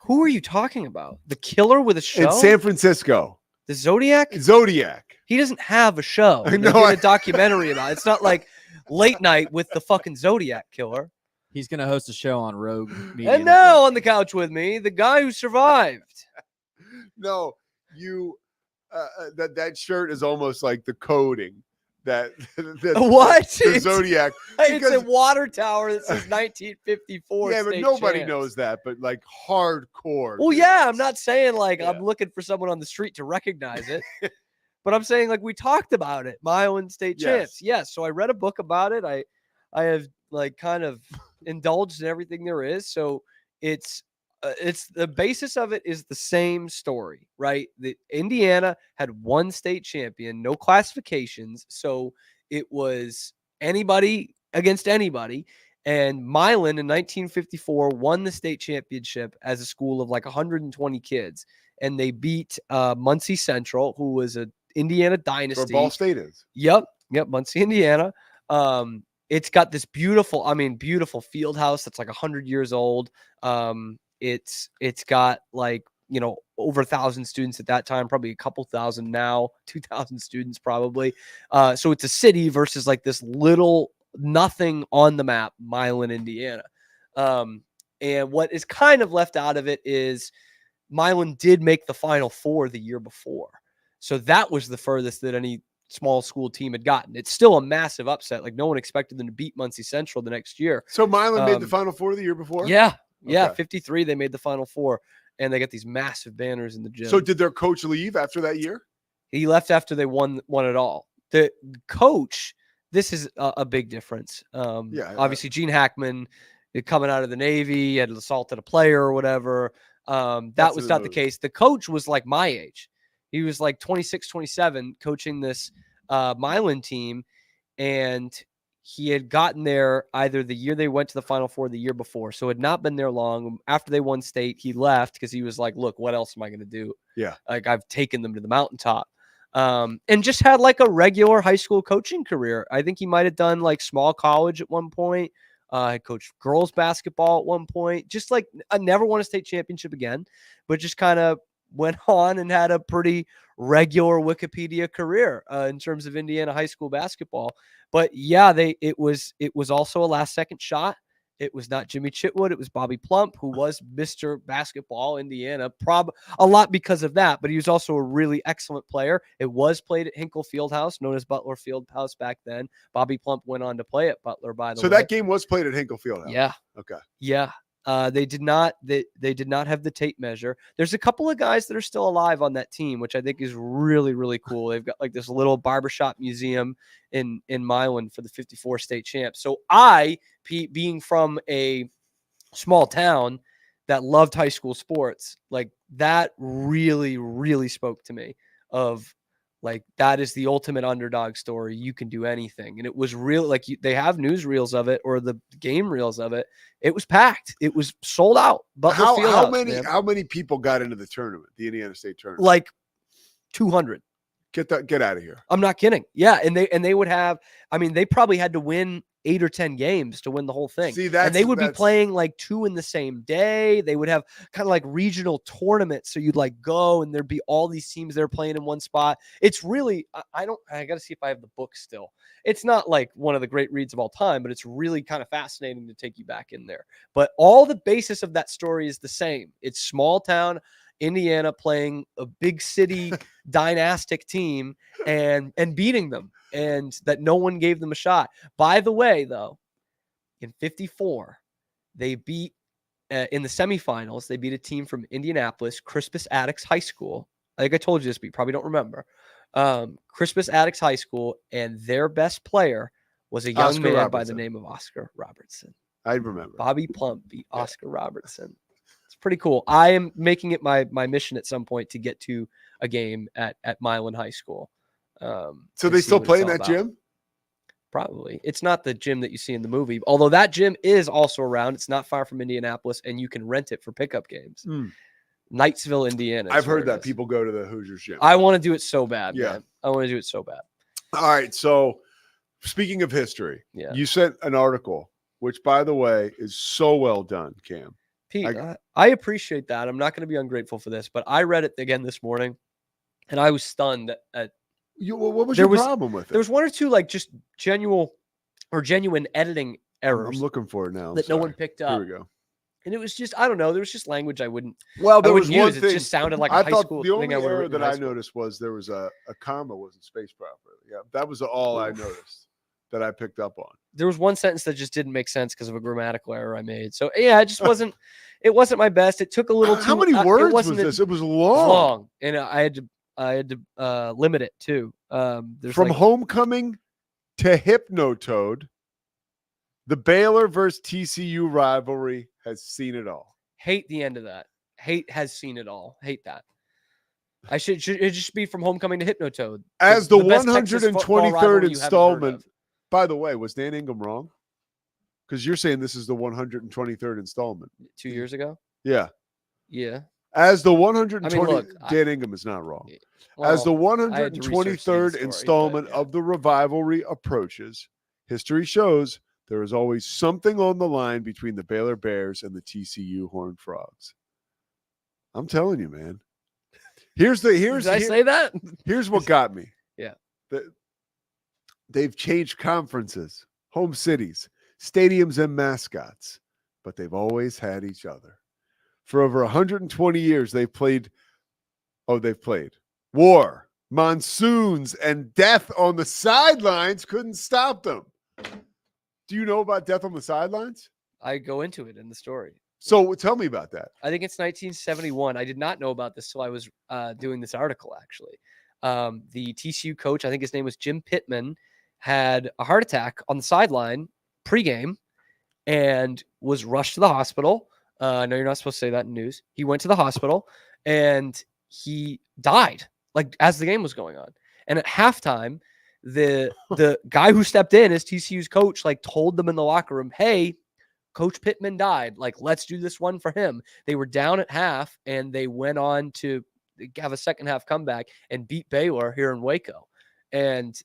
N: Who are you talking about? The killer with a show
A: in San Francisco.
N: The Zodiac.
A: Zodiac.
N: He doesn't have a show.
A: I
N: They
A: know,
N: did a documentary about it. It's not like Late Night with the fucking Zodiac killer.
B: He's going to host a show on Rogue Media.
N: And now on the couch with me, the guy who survived.
A: No, you. That shirt is almost like the coding. That
N: What?
A: the Zodiac.
N: It's a
A: Because-
N: water tower that says 1954.
A: Yeah, but
N: state
A: nobody
N: champs.
A: knows that. But like hardcore.
N: Well,
A: dude.
N: yeah, I'm not saying like I'm looking for someone on the street to recognize it, but I'm saying like we talked about it, Milan state champs. Yes. So I read a book about it. I have like kind of indulged in everything there is. So it's the basis of it is the same story, right? The Indiana had one state champion, no classifications, so it was anybody against anybody. And Milan in 1954 won the state championship as a school of like 120 kids, and they beat Muncie Central, who was a Indiana dynasty.
A: Where Ball State is.
N: Yep, Muncie, Indiana. It's got this beautiful field house that's like 100 years old. It's got like, over 1,000 students at that time, probably a couple thousand now, 2,000 students probably. So it's a city versus like this little nothing on the map, Milan, Indiana. And what is kind of left out of it is Milan did make the Final Four the year before. So that was the furthest that any small school team had gotten. It's still a massive upset. Like no one expected them to beat Muncie Central the next year.
A: So Milan made the Final Four the year before?
N: Yeah. Yeah.
A: Okay.
N: 53, they made the Final Four, and they got these massive banners in the gym.
A: So did their coach leave after that year?
N: He left after they won it all. The coach, this is a big difference. Obviously Gene Hackman coming out of the Navy, had assaulted a player or whatever. That was not the case. The coach was like my age. He was like 26, 27 coaching this Milan team. And he had gotten there either the year they went to the Final Four or the year before. So had not been there long. After they won state, he left because he was like, look, what else am I going to do?
A: Yeah.
N: Like I've taken them to the mountaintop. And just had like a regular high school coaching career. I think he might have done like small college at one point. I coached girls basketball at one point. Just like I never won a state championship again, but just kind of went on and had a pretty regular Wikipedia career in terms of Indiana high school basketball. But yeah, it was also a last second shot. It was not Jimmy Chitwood. It was Bobby Plump, who was Mr. Basketball Indiana, a lot because of that. But he was also a really excellent player. It was played at Hinkle Fieldhouse, known as Butler Fieldhouse back then. Bobby Plump went on to play at Butler, by the way.
A: So that game was played at Hinkle Fieldhouse.
N: Yeah.
A: Okay.
N: Yeah. They did not have the tape measure. There's a couple of guys that are still alive on that team, which I think is really, really cool. They've got like this little barbershop museum in Milan for the 54 state champs. So being from a small town that loved high school sports, like that really, really spoke to me of like, that is the ultimate underdog story. You can do anything. And it was real. Like they have newsreels of it or the game reels of it. It was packed. It was sold out. But
A: How many people got into the tournament, the Indiana State tournament?
N: Like 200.
A: Get out of here.
N: I'm not kidding. Yeah. And they would have, they probably had to win 8 or 10 games to win the whole thing.
A: See,
N: and they would be playing like 2 in the same day. They would have kind of like regional tournaments. So you'd like go and there'd be all these teams that are playing in one spot. It's really, I got to see if I have the book still. It's not like one of the great reads of all time, but it's really kind of fascinating to take you back in there. But all the basis of that story is the same. It's small town Indiana playing a big city dynastic team and beating them, and that no one gave them a shot. By the way, though, in 54, they beat in the semifinals. They beat a team from Indianapolis, Crispus Attucks High School. I think I told you this, but you probably don't remember. Crispus Attucks High School, and their best player was a young man by the name of Oscar Robertson.
A: I remember.
N: Bobby Plump beat Oscar Robertson. It's pretty cool. I am making it my mission at some point to get to a game at Milan High School.
A: So they still play in that gym?
N: Probably. It's not the gym that you see in the movie, although that gym is also around. It's not far from Indianapolis, and you can rent it for pickup games. Knightsville, Indiana.
A: I've heard that people go to the Hoosiers gym.
N: I want to do it so bad.
A: Yeah.
N: Man. I want to do it so bad.
A: All right. So speaking of history, you sent an article, which, by the way, is so well done, Cam.
N: Pete, I appreciate that. I'm not going to be ungrateful for this, but I read it again this morning, and I was stunned at
A: what was your problem with it?
N: There was one or two like just genuine editing errors.
A: I'm looking for it now.
N: No one picked up.
A: Here we go.
N: And it was just, I don't know. There was just language I wouldn't.
A: Well, there was
N: use.
A: one thing.
N: It just sounded like a high school.
A: The only error that I noticed was there was a comma wasn't spaced properly. Yeah, that was all I noticed that I picked up on.
N: There was one sentence that just didn't make sense because of a grammatical error I made. So yeah, it just wasn't. It wasn't my best. It took a little.
A: How many words was this? It was long.
N: And I had to limit it too.
A: From homecoming to Hypnotoad, the Baylor versus TCU rivalry has seen it all.
N: Hate the end of that. Hate has seen it all. Hate that. It should just be from homecoming to Hypnotoad.
A: As the 123rd installment. By the way, was Dan Ingham wrong? Because you're saying this is the 123rd installment.
N: 2 years ago?
A: Yeah.
N: Yeah.
A: As the 120, Dan Ingham is not wrong. As the 123rd installment of the Revivalry approaches, history shows there is always something on the line between the Baylor Bears and the TCU Horned Frogs. I'm telling you, man. Did I
N: say that?
A: Here's what got me.
N: Yeah.
A: They've changed conferences, home cities, stadiums, and mascots, but they've always had each other. For over 120 years, they've played war, monsoons, and death on the sidelines couldn't stop them. Do you know about Death on the Sidelines?
N: I go into it in the story.
A: So tell me about that.
N: I think it's 1971. I did not know about this till I was doing this article, actually. The TCU coach, I think his name was Jim Pittman, had a heart attack on the sideline pregame and was rushed to the hospital. No, you're not supposed to say that in news. He went to the hospital and he died like as the game was going on. And at halftime, the guy who stepped in as TCU's coach, like told them in the locker room, hey, Coach Pittman died. Like, let's do this one for him. They were down at half and they went on to have a second half comeback and beat Baylor here in Waco. And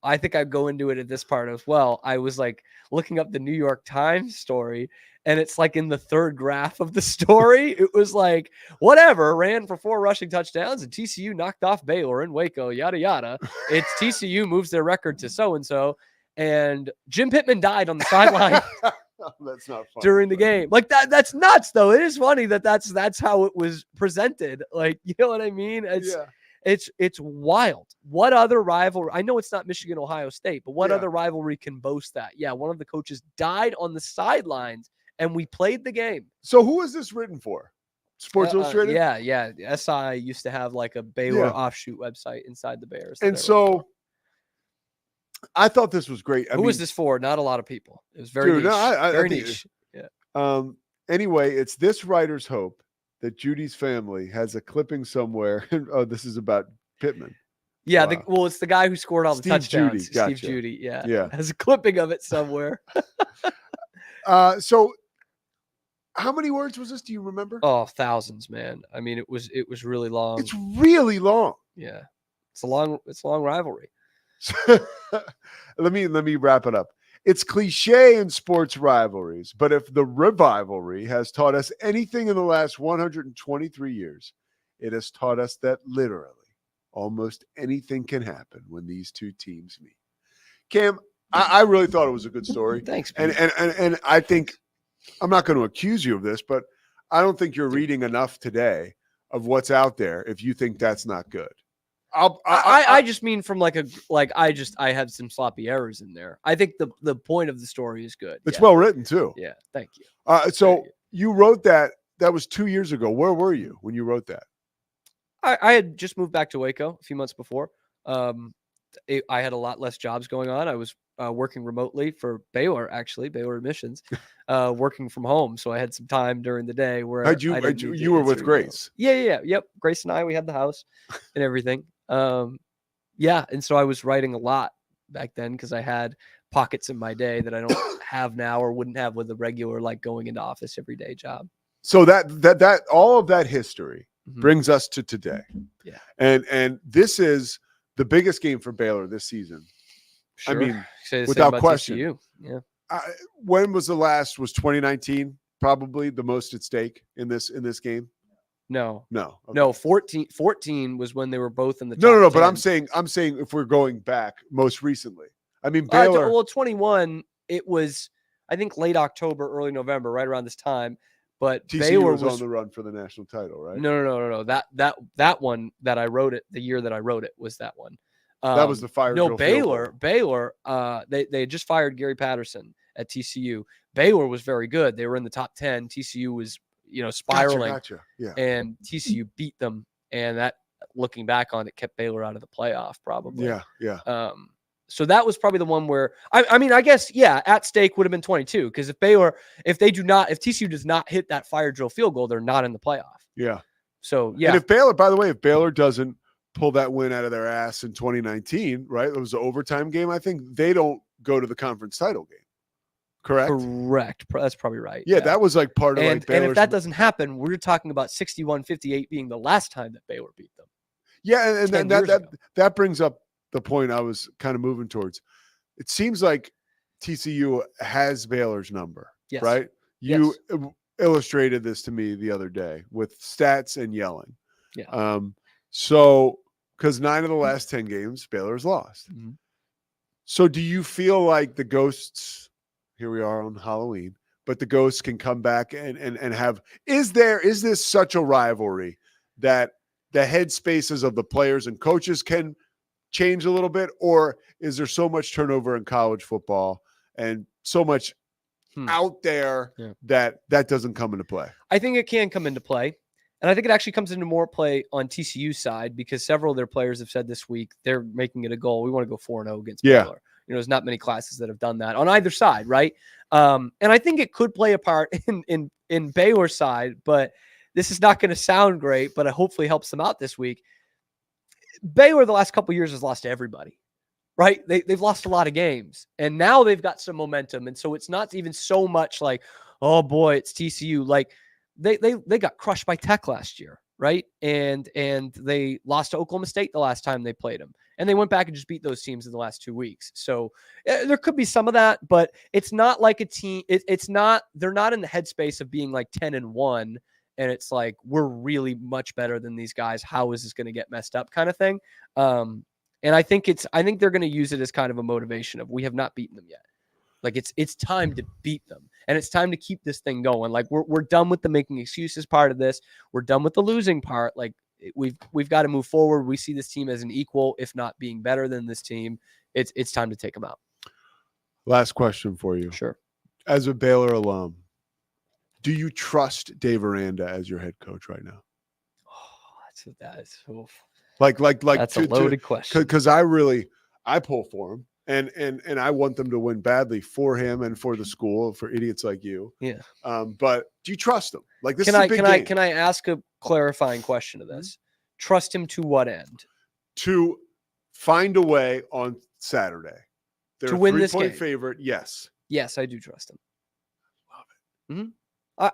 N: I think I'd go into it at this part as well. I was like looking up the New York Times story, and it's like in the third graph of the story. It was like, whatever, ran for 4 rushing touchdowns, and TCU knocked off Baylor in Waco, yada, yada. It's TCU moves their record to so-and-so, and Jim Pittman died on the sideline.
A: That's not funny.
N: During the game. Like that's nuts, though. It is funny that's how it was presented. Like, you know what I mean? It's wild. What other rivalry? I know it's not Michigan, Ohio State, but what other rivalry can boast that? Yeah, one of the coaches died on the sidelines and we played the game.
A: So who is this written for? Sports Illustrated?
N: Yeah. SI used to have like a Baylor offshoot website inside the Bears.
A: And so I thought this was great.
N: Who was this for? Not a lot of people. It was very niche. Very niche. Yeah.
A: Anyway, it's this writer's hope that Judy's family has a clipping somewhere. Oh, this is about Pittman.
N: Yeah, wow. It's the guy who scored all the touchdowns.
A: Judy, gotcha.
N: Steve Judy, yeah. Has a clipping of it somewhere.
A: So how many words was this? Do you remember?
N: Oh, thousands, man. I mean, it was really long.
A: It's really long.
N: Yeah. It's a long rivalry.
A: Let me wrap it up. It's cliche in sports rivalries, but if the Revivalry has taught us anything in the last 123 years, it has taught us that literally almost anything can happen when these two teams meet. Cam, I really thought it was a good story.
N: Thanks,
A: and I think I'm not going to accuse you of this, but I don't think you're reading enough today of what's out there if you think that's not good.
N: I just mean from I had some sloppy errors in there. I think the point of the story is good.
A: It's well written too.
N: Yeah, thank you.
A: So you wrote that. That was 2 years ago. Where were you when you wrote that?
N: I had just moved back to Waco a few months before. I had a lot less jobs going on. I was working remotely for Baylor, actually, Baylor admissions, working from home. So I had some time during the day where
A: you were with Grace.
N: Yep. Grace and I, we had the house and everything. Yeah. And so I was writing a lot back then because I had pockets in my day that I don't have now or wouldn't have with a regular, like going into office every day job.
A: So that all of that history brings us to today.
N: Yeah.
A: And this is the biggest game for Baylor this season.
N: Sure.
A: I mean,
N: without
A: question.
N: TCU. Yeah.
A: When was the last? Was 2019 probably the most at stake in this game?
N: No.
A: Okay.
N: No, 14 was when they were both in the top
A: No,
N: 10.
A: but I'm saying if we're going back most recently. I mean, Baylor.
N: 21, it was, I think, late October, early November, right around this time. But
A: TCU
N: Baylor
A: was on the run for the national title, right?
N: No. That one that I wrote it, the year that I wrote it was that one.
A: That was the fire.
N: No, Baylor. They had just fired Gary Patterson at TCU. Baylor was very good. They were in the top 10. TCU was, spiraling.
A: Gotcha. Yeah.
N: And TCU beat them. And that, looking back on it, kept Baylor out of the playoff probably.
A: Yeah.
N: So that was probably the one where I guess, at stake would have been 22, because if TCU does not hit that fire drill field goal, they're not in the playoff.
A: Yeah.
N: So yeah.
A: And if Baylor doesn't pull that win out of their ass in 2019, right? It was an overtime game. I think they don't go to the conference title game. Correct.
N: That's probably right.
A: Yeah, that was like part of
N: and
A: Baylor's.
N: if that doesn't happen, we're talking about 61-58 being the last time that Baylor beat them.
A: Yeah, and that brings up the point I was kind of moving towards. It seems like TCU has Baylor's number, right? You illustrated this to me the other day with stats and yelling.
N: Yeah.
A: So, because 9 of the last 10 games, Baylor's lost.
N: Mm-hmm.
A: So do you feel like the ghosts, here we are on Halloween, but the ghosts can come back and have, is this such a rivalry that the headspaces of the players and coaches can change a little bit, or is there so much turnover in college football and so much out there that doesn't come into play?
N: I think it can come into play. And I think it actually comes into more play on TCU's side, because several of their players have said this week they're making it a goal. We want to go 4-0 against Baylor. There's not many classes that have done that on either side, right? And I think it could play a part in Baylor's side, but this is not going to sound great, but it hopefully helps them out this week. Baylor the last couple of years has lost to everybody, right? They've lost a lot of games, and now they've got some momentum. And so it's not even so much like, oh boy, it's TCU. Like they got crushed by Tech last year, right? And they lost to Oklahoma State the last time they played them. And they went back and just beat those teams in the last 2 weeks. So there could be some of that, but it's not like a team. They're not in the headspace of being like 10-1. And it's like, we're really much better than these guys. How is this going to get messed up kind of thing? And I think they're going to use it as kind of a motivation of, we have not beaten them yet. Like it's time to beat them, and it's time to keep this thing going. Like we're done with the making excuses part of this. We're done with the losing part. Like we've got to move forward. We see this team as an equal, if not being better than this team. It's time to take them out.
A: Last question for you.
N: Sure.
A: As a Baylor alum, do you trust Dave Aranda as your head coach right now?
N: Oh, that's
A: like
N: that's a loaded question.
A: Because I pull for him. And I want them to win badly for him and for the school, for idiots like you.
N: Yeah.
A: But do you trust him? Like this
N: can
A: is
N: I
A: a big
N: can
A: game.
N: I can I ask a clarifying question to this? Trust him to what end?
A: To find a way on Saturday. They're
N: to win
A: a
N: this
A: 3-point
N: game.
A: favorite. Yes.
N: Yes, I do trust him. Love it. Mm-hmm.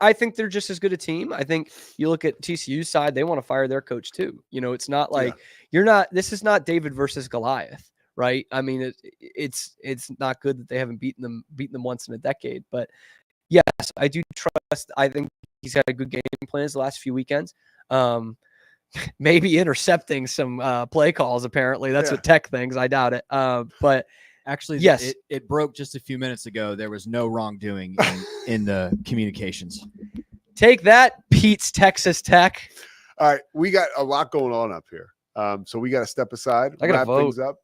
N: I think they're just as good a team. I think you look at TCU's side; they want to fire their coach too. It's not like this is not David versus Goliath. Right. I mean, it's not good that they haven't beaten them once in a decade. But yes, I do trust. I think he's had a good game plans the last few weekends. Maybe intercepting some play calls. Apparently, that's what Tech thinks. I doubt it. But
B: actually,
N: yes,
B: it broke just a few minutes ago. There was no wrongdoing in the communications.
N: Take that, Pete's Texas Tech.
A: All right, we got a lot going on up here. So we got to step aside,
N: I gotta
A: wrap
N: vote.
A: things up.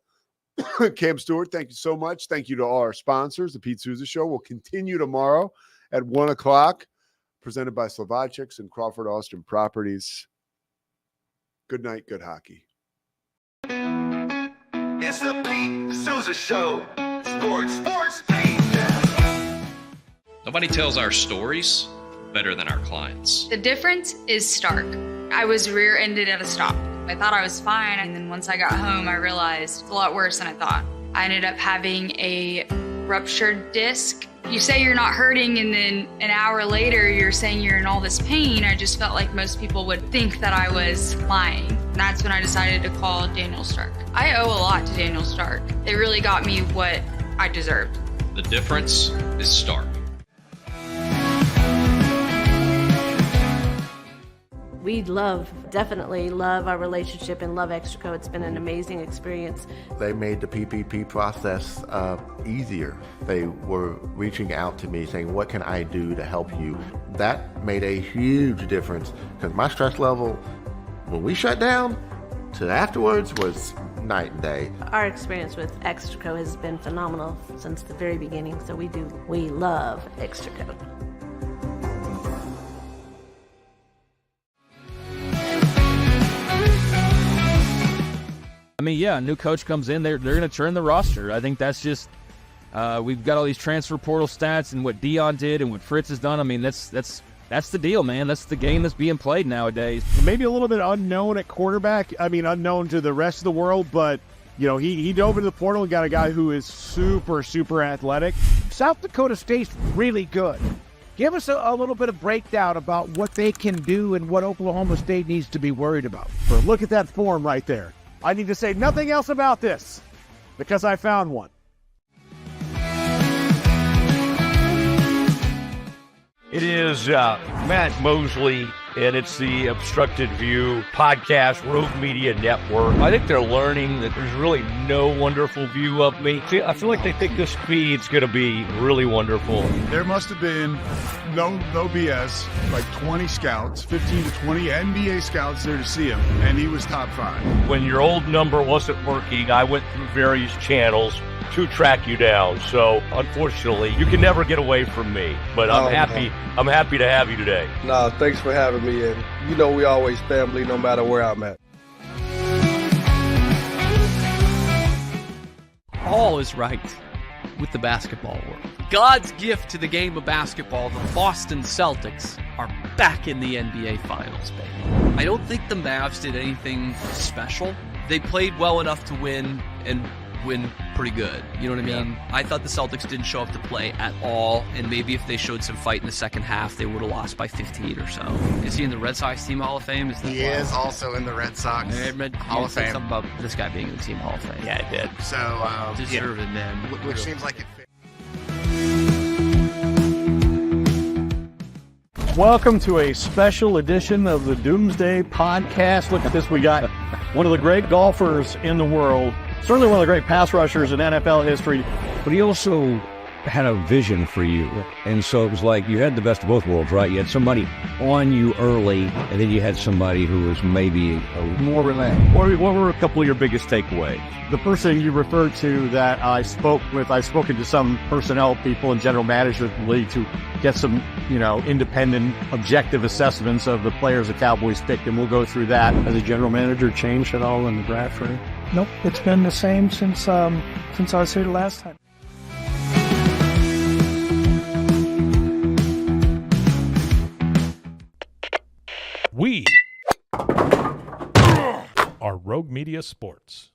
A: Cam Stewart, thank you so much. Thank you to all our sponsors. The Pete Sousa Show will continue tomorrow at 1 o'clock, presented by Slovaceks and Crawford Austin Properties. Good night, good hockey.
C: It's the Pete Sousa Show. Sports, Pete.
D: Nobody tells our stories better than our clients.
E: The difference is stark. I was rear-ended at a stop. I thought I was fine, and then once I got home, I realized it's a lot worse than I thought. I ended up having a ruptured disc. You say you're not hurting, and then an hour later, you're saying you're in all this pain. I just felt like most people would think that I was lying. And that's when I decided to call Daniel Stark. I owe a lot to Daniel Stark. It really got me what I deserved.
D: The difference is stark.
F: We definitely love our relationship and love Extraco. It's been an amazing experience.
G: They made the PPP process easier. They were reaching out to me saying, what can I do to help you? That made a huge difference because my stress level, when we shut down, to afterwards was night and day.
F: Our experience with Extraco has been phenomenal since the very beginning. So we love Extraco.
O: I mean, yeah, a new coach comes in, they're going to turn the roster. I think that's just we've got all these transfer portal stats and what Dion did and what Fritz has done. I mean, that's the deal, man. That's the game that's being played nowadays.
P: Maybe a little bit unknown at quarterback. I mean, unknown to the rest of the world, but you know, he dove into the portal and got a guy who is super, super athletic.
Q: South Dakota State's really good. Give us a little bit of breakdown about what they can do and what Oklahoma State needs to be worried about.
P: But look at that form right there. I need to say nothing else about this because I found one.
R: It is Matt Mosley, and it's the Obstructed View podcast, Rogue Media Network. I think they're learning that there's really no wonderful view of me. See, I feel like they think this feed's going to be really wonderful.
S: There must have been, no BS, like 20 scouts, 15 to 20 NBA scouts there to see him, and he was top 5.
R: When your old number wasn't working, I went through various channels to track you down. So unfortunately, you can never get away from me. But I'm happy to have you today.
T: Nah, thanks for having me. And you know we always family no matter where I'm at.
H: All is right with the basketball world. God's gift to the game of basketball, the Boston Celtics are back in the NBA Finals, baby. I don't think the Mavs did anything special. They played well enough to win and win pretty good. You know what I mean? Yeah. I thought the Celtics didn't show up to play at all, and maybe if they showed some fight in the second half, they would have lost by 15 or so. Is he in the Red Sox Team Hall of Fame?
I: He is also in the Red Sox Hall of Fame.
H: Something about this guy being in the Team Hall of Fame.
I: Yeah, it did. So,
H: deserved it, man.
I: Which seems like it fit.
P: Welcome to a special edition of the Doomsday Podcast. Look at this. We got one of the great golfers in the world, certainly one of the great pass rushers in NFL history.
U: But he also had a vision for you. And so it was like you had the best of both worlds, right? You had somebody on you early, and then you had somebody who was maybe
P: more relaxed.
U: What were a couple of your biggest takeaways?
P: The person you referred to that I spoke with, I've spoken to some personnel people and general management of the league to get some, independent, objective assessments of the players the Cowboys picked, and we'll go through that.
Q: Has the general manager changed at all in the draft? Nope, it's been the same since I was here the last time.
V: We are Rogue Media Sports.